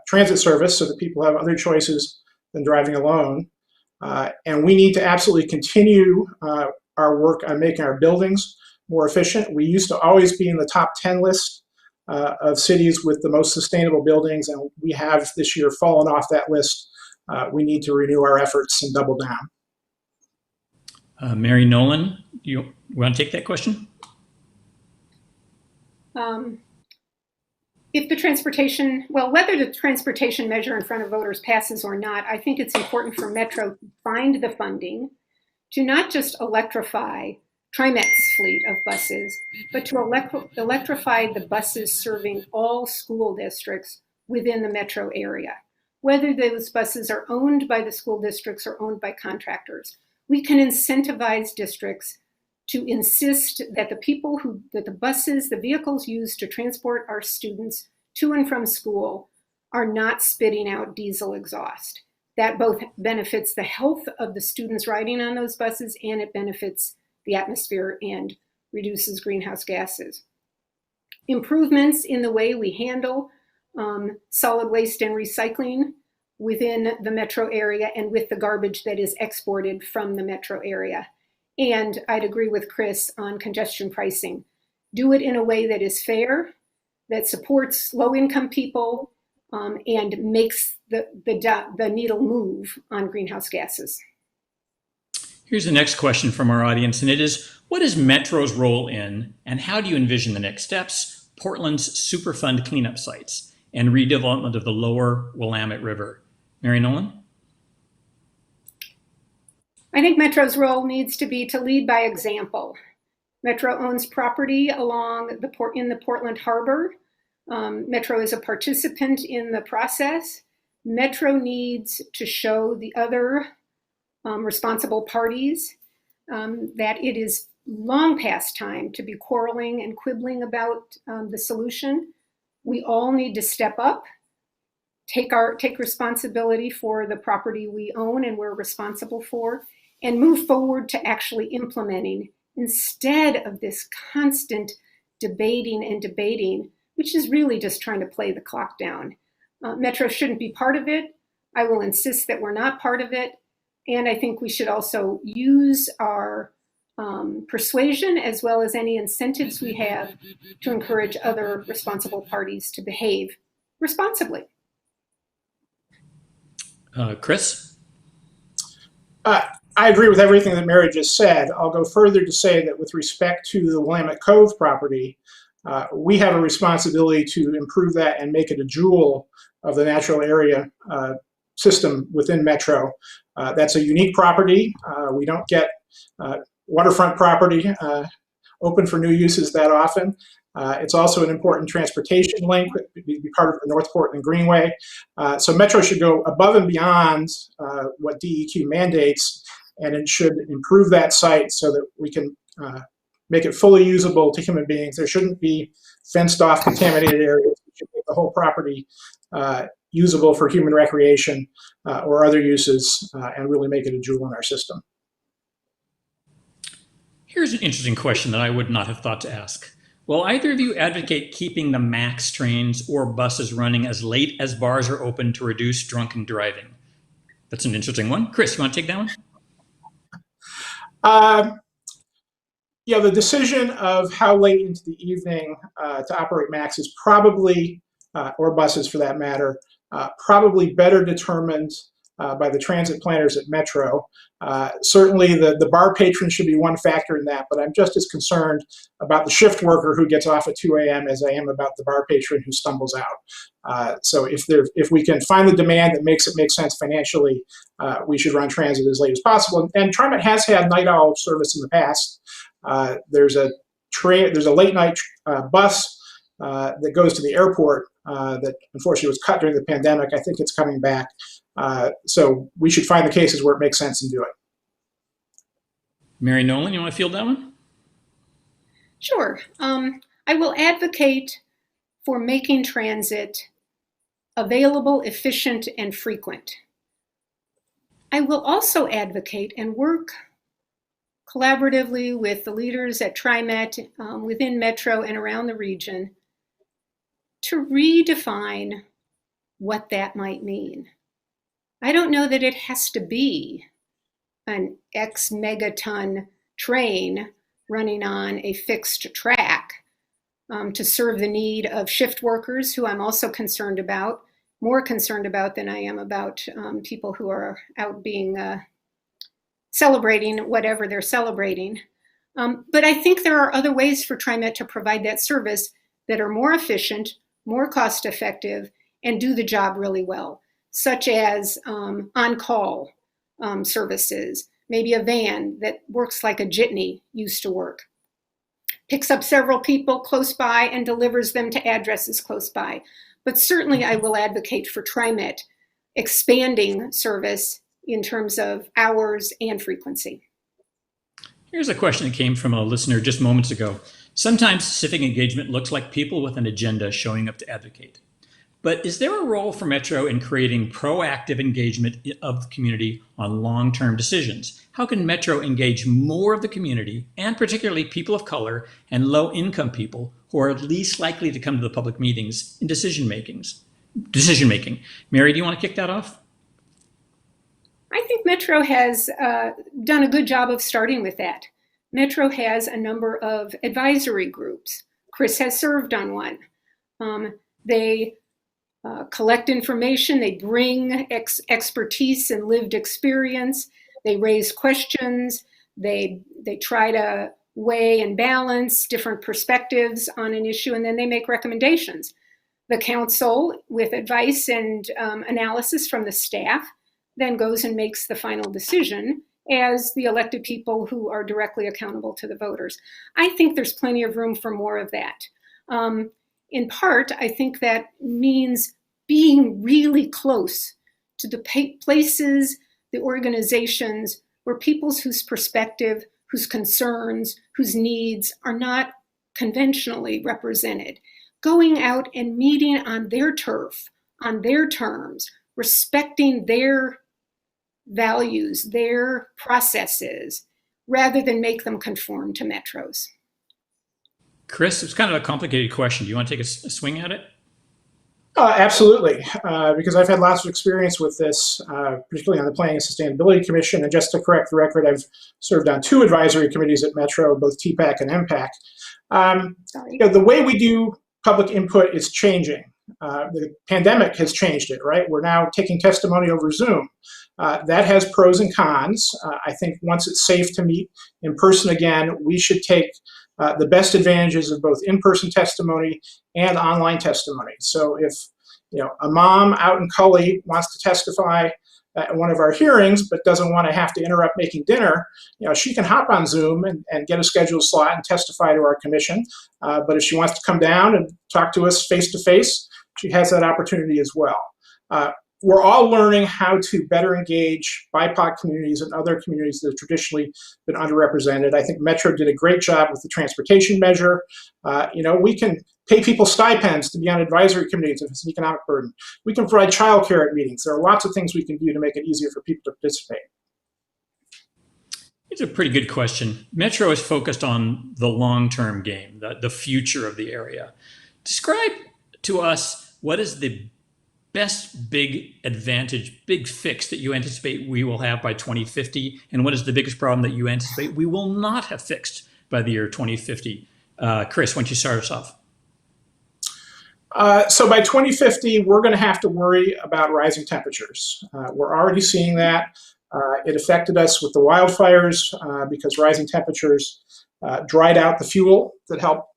transit service so that people have other choices than driving alone. And we need to absolutely continue our work on making our buildings more efficient. We used to always be in the top 10 list of cities with the most sustainable buildings, and we have this year fallen off that list. We need to renew our efforts and double down. Mary Nolan, you want to take that question? If the transportation, well, whether the transportation measure in front of voters passes or not, I think it's important for Metro to find the funding to not just electrify TriMet's fleet of buses, but to electrify the buses serving all school districts within the Metro area. Whether those buses are owned by the school districts or owned by contractors, we can incentivize districts to insist that the buses, the vehicles used to transport our students to and from school are not spitting out diesel exhaust. That both benefits the health of the students riding on those buses and it benefits the atmosphere and reduces greenhouse gases. Improvements in the way we handle solid waste and recycling within the metro area and with the garbage that is exported from the metro area. And I'd agree with Chris on congestion pricing. Do it in a way that is fair, that supports low-income people, and makes the needle move on greenhouse gases. Here's the next question from our audience, and it is, what is Metro's role in, and how do you envision the next steps, Portland's Superfund cleanup sites and redevelopment of the lower Willamette River? Mary Nolan? I think Metro's role needs to be to lead by example. Metro owns property along in the Portland Harbor. Metro is a participant in the process. Metro needs to show the other responsible parties that it is long past time to be quarreling and quibbling about the solution. We all need to step up, take responsibility for the property we own and we're responsible for, and move forward to actually implementing instead of this constant debating, which is really just trying to play the clock down. Metro shouldn't be part of it. I will insist that we're not part of it. And I think we should also use our persuasion as well as any incentives we have to encourage other responsible parties to behave responsibly. Chris? I agree with everything that Mary just said. I'll go further to say that with respect to the Willamette Cove property, we have a responsibility to improve that and make it a jewel of the natural area system within Metro. That's a unique property. We don't get waterfront property open for new uses that often. It's also an important transportation link, be part of the North Portland Greenway. So Metro should go above and beyond what DEQ mandates, and it should improve that site so that we can make it fully usable to human beings. There shouldn't be fenced off contaminated areas. We should make the whole property usable for human recreation or other uses and really make it a jewel in our system. Here's an interesting question that I would not have thought to ask. Will either of you advocate keeping the MAX trains or buses running as late as bars are open to reduce drunken driving? That's an interesting one. Chris, you want to take that one? Yeah, the decision of how late into the evening to operate MAX is probably, or buses for that matter, probably better determined by the transit planners at Metro. Certainly the bar patron should be one factor in that, but I'm just as concerned about the shift worker who gets off at 2 a.m. as I am about the bar patron who stumbles out. So if we can find the demand that makes it make sense financially, we should run transit as late as possible. And TriMet has had night owl service in the past. There's a late night bus that goes to the airport that unfortunately was cut during the pandemic. I think it's coming back. So we should find the cases where it makes sense and do it. Mary Nolan, you want to field that one? Sure. I will advocate for making transit available, efficient, and frequent. I will also advocate and work collaboratively with the leaders at TriMet within Metro and around the region to redefine what that might mean. I don't know that it has to be an X megaton train running on a fixed track to serve the need of shift workers, who I'm also concerned about, more concerned about than I am about people who are out being celebrating whatever they're celebrating. But I think there are other ways for TriMet to provide that service that are more efficient, more cost effective, and do the job really well, such as on-call services, maybe a van that works like a jitney used to work, picks up several people close by and delivers them to addresses close by. But certainly I will advocate for TriMet expanding service in terms of hours and frequency. Here's a question that came from a listener just moments ago. Sometimes civic engagement looks like people with an agenda showing up to advocate. But is there a role for Metro in creating proactive engagement of the community on long-term decisions? How can Metro engage more of the community, and particularly people of color and low-income people who are least likely to come to the public meetings in decision-making? Mary, do you want to kick that off? I think Metro has done a good job of starting with that. Metro has a number of advisory groups. Chris has served on one. They collect information, they bring expertise and lived experience, they raise questions, they try to weigh and balance different perspectives on an issue, and then they make recommendations. The council, with advice and analysis from the staff, then goes and makes the final decision as the elected people who are directly accountable to the voters. I think there's plenty of room for more of that. In part, I think that means being really close to the places, the organizations where people's whose perspective, whose concerns, whose needs are not conventionally represented. Going out and meeting on their turf, on their terms, respecting their values, their processes, rather than make them conform to Metro's. Chris, it's kind of a complicated question. Do you want to take a swing at it? Absolutely, because I've had lots of experience with this, particularly on the Planning and Sustainability Commission. And just to correct the record, I've served on 2 advisory committees at Metro, both TPAC and MPAC. The way we do public input is changing. The pandemic has changed it, right? We're now taking testimony over Zoom. That has pros and cons. I think once it's safe to meet in person again, we should take the best advantages of both in-person testimony and online testimony. So if a mom out in Cully wants to testify at one of our hearings but doesn't want to have to interrupt making dinner, she can hop on Zoom and get a scheduled slot and testify to our commission. But if she wants to come down and talk to us face-to-face, she has that opportunity as well. We're all learning how to better engage BIPOC communities and other communities that have traditionally been underrepresented. I think Metro did a great job with the transportation measure. We can pay people stipends to be on advisory committees if it's an economic burden. We can provide childcare at meetings. There are lots of things we can do to make it easier for people to participate. It's a pretty good question. Metro is focused on the long-term game, the future of the area. Describe to us what is the best big advantage, big fix that you anticipate we will have by 2050, and what is the biggest problem that you anticipate we will not have fixed by the year 2050? Chris, why don't you start us off? So by 2050, we're going to have to worry about rising temperatures. We're already seeing that. It affected us with the wildfires because rising temperatures dried out the fuel that helped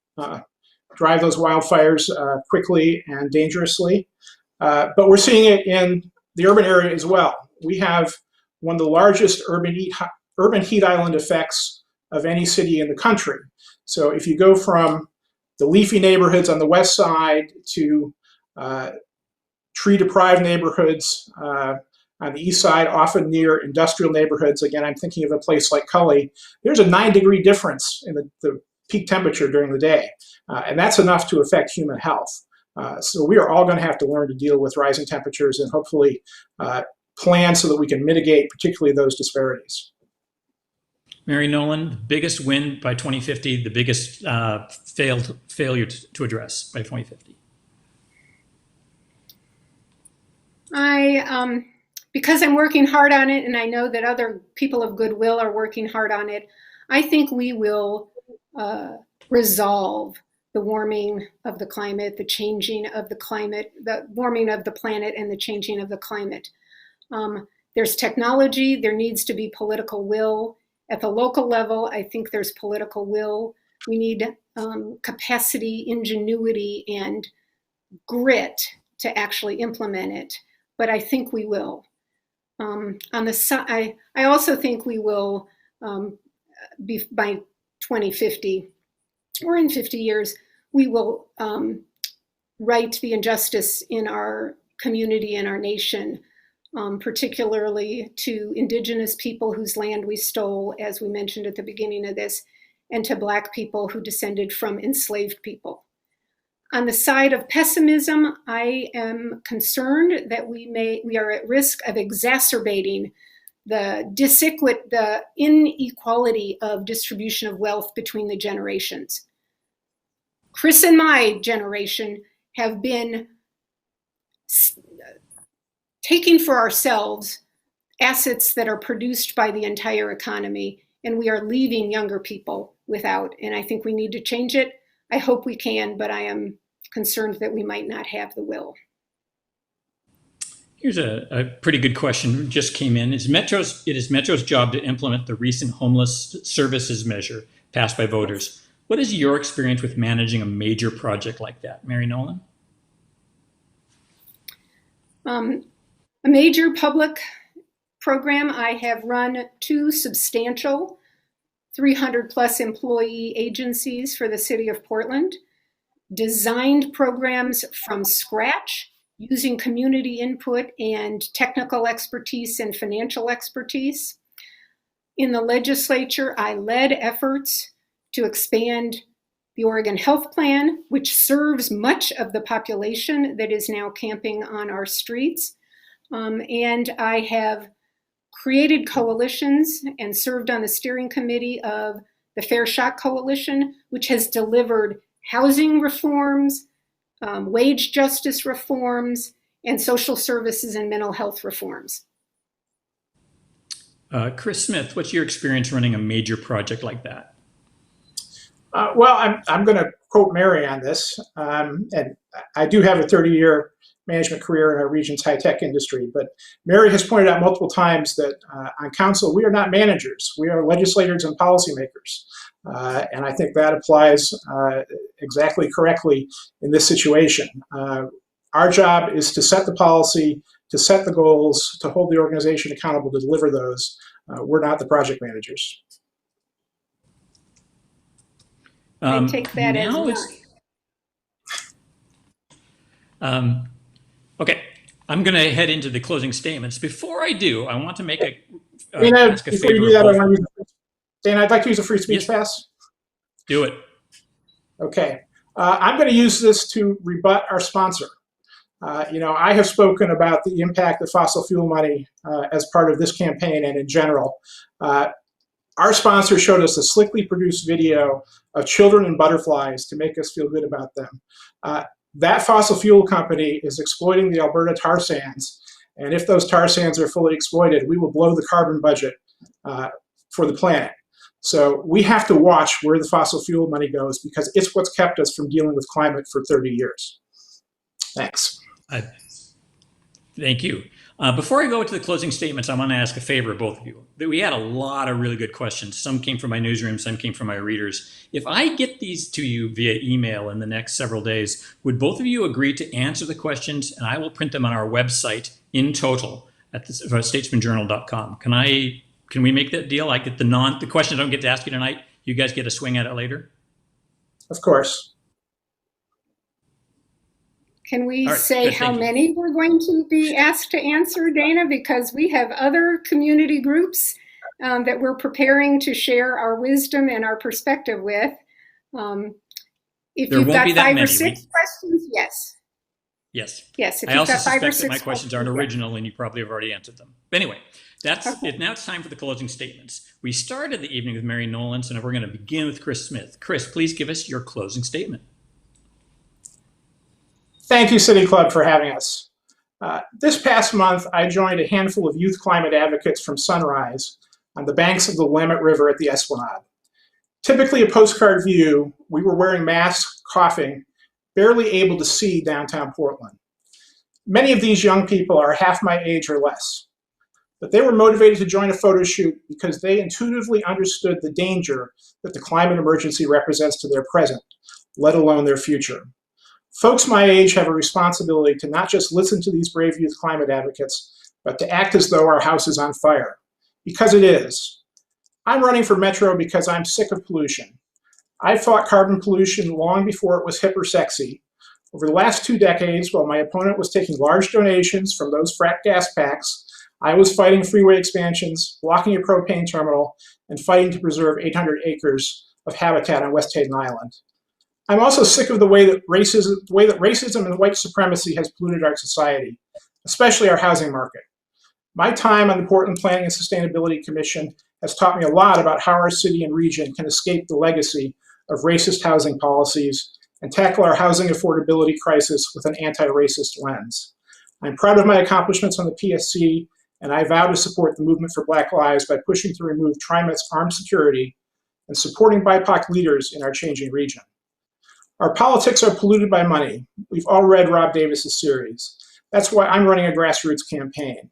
drive those wildfires quickly and dangerously. But we're seeing it in the urban area as well. We have one of the largest urban heat island effects of any city in the country. So if you go from the leafy neighborhoods on the west side to tree-deprived neighborhoods on the east side, often near industrial neighborhoods. Again, I'm thinking of a place like Cully. There's a 9-degree difference in the peak temperature during the day, and that's enough to affect human health. So we are all going to have to learn to deal with rising temperatures and hopefully plan so that we can mitigate particularly those disparities. Mary Nolan, the biggest win by 2050, the biggest failure to address by 2050. Because I'm working hard on it, and I know that other people of goodwill are working hard on it, I think we will resolve the warming of the climate, the changing of the climate, the warming of the planet and the changing of the climate. There's technology, there needs to be political will. At the local level, I think there's political will. We need capacity, ingenuity, and grit to actually implement it, but I think we will. I also think we will be by 2050 or in 50 years, we will right the injustice in our community and our nation, particularly to Indigenous people whose land we stole, as we mentioned at the beginning of this, and to Black people who descended from enslaved people. On the side of pessimism, I am concerned that we are at risk of exacerbating the inequality of distribution of wealth between the generations. Chris and my generation have been taking for ourselves assets that are produced by the entire economy, and we are leaving younger people without, and I think we need to change it. I hope we can, but I am concerned that we might not have the will. Here's a pretty good question just came in. It is Metro's job to implement the recent homeless services measure passed by voters. What is your experience with managing a major project like that? Mary Nolan? A major public program, I have run 2 substantial 300+ employee agencies for the city of Portland, designed programs from scratch using community input and technical expertise and financial expertise. In the legislature, I led efforts to expand the Oregon Health Plan, which serves much of the population that is now camping on our streets. And I have created coalitions and served on the steering committee of the Fair Shot Coalition, which has delivered housing reforms, wage justice reforms, and social services and mental health reforms. Chris Smith, what's your experience running a major project like that? Well, I'm going to quote Mary on this, and I do have a 30-year management career in our region's high-tech industry, but Mary has pointed out multiple times that on council, we are not managers. We are legislators and policymakers. And I think that applies exactly correctly in this situation. Our job is to set the policy, to set the goals, to hold the organization accountable to deliver those. We're not the project managers. I take that as well. Okay, I'm going to head into the closing statements. Before I do, I want to make ask a before favor. You do that, Dana, I'd like to use a free speech pass. Do it. Okay. I'm going to use this to rebut our sponsor. I have spoken about the impact of fossil fuel money as part of this campaign and in general. Our sponsor showed us a slickly produced video of children and butterflies to make us feel good about them. That fossil fuel company is exploiting the Alberta tar sands, and if those tar sands are fully exploited, we will blow the carbon budget for the planet. So we have to watch where the fossil fuel money goes, because it's what's kept us from dealing with climate for 30 years. Thanks. Thank you. Before I go to the closing statements, I want to ask a favor of both of you. We had a lot of really good questions. Some came from my newsroom, some came from my readers. If I get these to you via email in the next several days, would both of you agree to answer the questions, and I will print them on our website in total at statesmanjournal.com. Can we make that deal? I get the questions I don't get to ask you tonight. You guys get a swing at it later? Of course. Can we say how many we're going to be asked to answer, Dana? Because we have other community groups that we're preparing to share our wisdom and our perspective with. If you've got 5 or 6 questions, yes. Yes. Yes. If I you've also got 5 or suspect 6 that my questions aren't original and you probably have already answered them. But anyway, that's it. Now it's time for the closing statements. We started the evening with Mary Nolan, so now we're going to begin with Chris Smith. Chris, please give us your closing statement. Thank you, City Club, for having us. This past month, I joined a handful of youth climate advocates from Sunrise on the banks of the Willamette River at the Esplanade. Typically a postcard view, we were wearing masks, coughing, barely able to see downtown Portland. Many of these young people are half my age or less, but they were motivated to join a photo shoot because they intuitively understood the danger that the climate emergency represents to their present, let alone their future. Folks my age have a responsibility to not just listen to these brave youth climate advocates, but to act as though our house is on fire, because it is. I'm running for Metro because I'm sick of pollution. I fought carbon pollution long before it was hip or sexy. Over the last 2 decades, while my opponent was taking large donations from those frack gas packs, I was fighting freeway expansions, blocking a propane terminal, and fighting to preserve 800 acres of habitat on West Hayden Island. I'm also sick of the way that racism and white supremacy has polluted our society, especially our housing market. My time on the Portland Planning and Sustainability Commission has taught me a lot about how our city and region can escape the legacy of racist housing policies and tackle our housing affordability crisis with an anti-racist lens. I'm proud of my accomplishments on the PSC, and I vow to support the movement for Black Lives by pushing to remove TriMet's armed security and supporting BIPOC leaders in our changing region. Our politics are polluted by money. We've all read Rob Davis's series. That's why I'm running a grassroots campaign.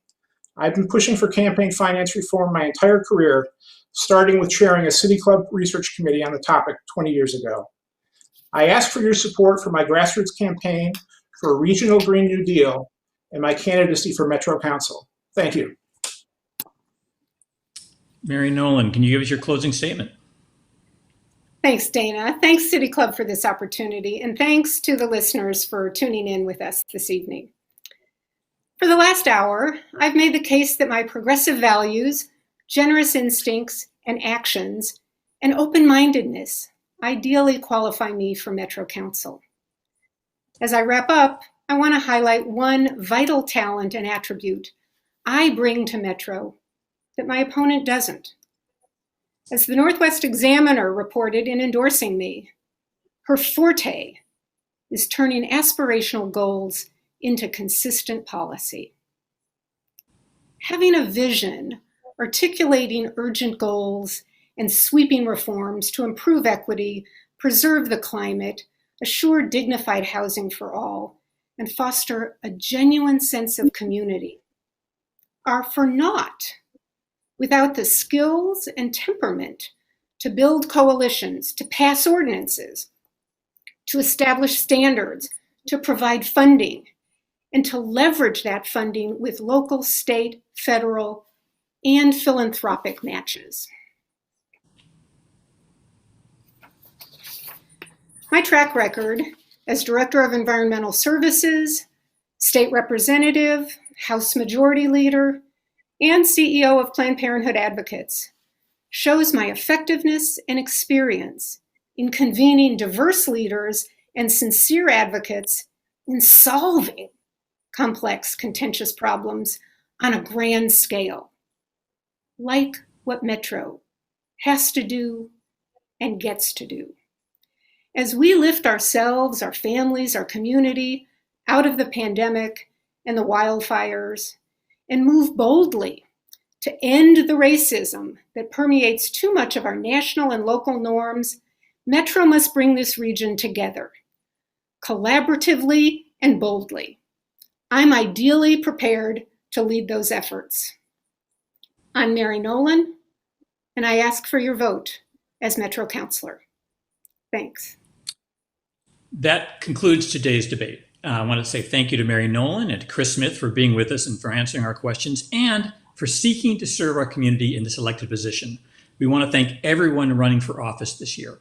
I've been pushing for campaign finance reform my entire career, starting with chairing a City Club research committee on the topic 20 years ago. I ask for your support for my grassroots campaign for a regional Green New Deal and my candidacy for Metro Council. Thank you. Mary Nolan, can you give us your closing statement? Thanks, Dana. Thanks, City Club, for this opportunity, and thanks to the listeners for tuning in with us this evening. For the last hour, I've made the case that my progressive values, generous instincts and actions, and open-mindedness ideally qualify me for Metro Council. As I wrap up, I want to highlight one vital talent and attribute I bring to Metro that my opponent doesn't. As the Northwest Examiner reported in endorsing me, her forte is turning aspirational goals into consistent policy. Having a vision, articulating urgent goals, and sweeping reforms to improve equity, preserve the climate, assure dignified housing for all, and foster a genuine sense of community are for naught without the skills and temperament to build coalitions, to pass ordinances, to establish standards, to provide funding, and to leverage that funding with local, state, federal, and philanthropic matches. My track record as Director of Environmental Services, State Representative, House Majority Leader, and CEO of Planned Parenthood Advocates shows my effectiveness and experience in convening diverse leaders and sincere advocates in solving complex, contentious problems on a grand scale, like what Metro has to do, and gets to do. As we lift ourselves, our families, our community out of the pandemic and the wildfires and move boldly to end the racism that permeates too much of our national and local norms, Metro must bring this region together, collaboratively and boldly. I'm ideally prepared to lead those efforts. I'm Mary Nolan, and I ask for your vote as Metro Councilor. Thanks. That concludes today's debate. I want to say thank you to Mary Nolan and to Chris Smith for being with us and for answering our questions and for seeking to serve our community in this elected position. We want to thank everyone running for office this year.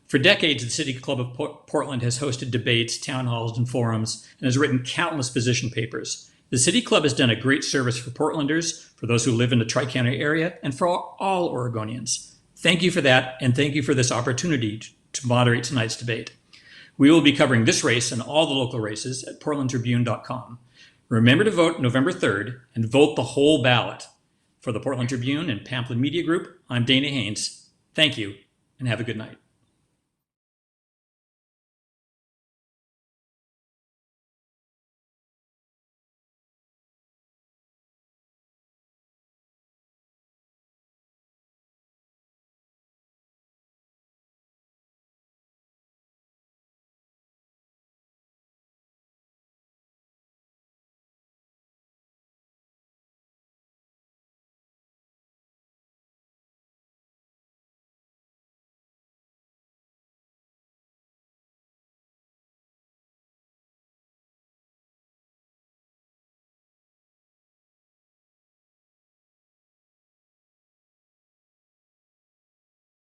For decades, the City Club of Portland has hosted debates, town halls, and forums, and has written countless position papers. The City Club has done a great service for Portlanders, for those who live in the Tri-County area, and for all Oregonians. Thank you for that, and thank you for this opportunity to moderate tonight's debate. We will be covering this race and all the local races at portlandtribune.com. Remember to vote November 3rd and vote the whole ballot. For the Portland Tribune and Pamplin Media Group, I'm Dana Haynes. Thank you, and have a good night.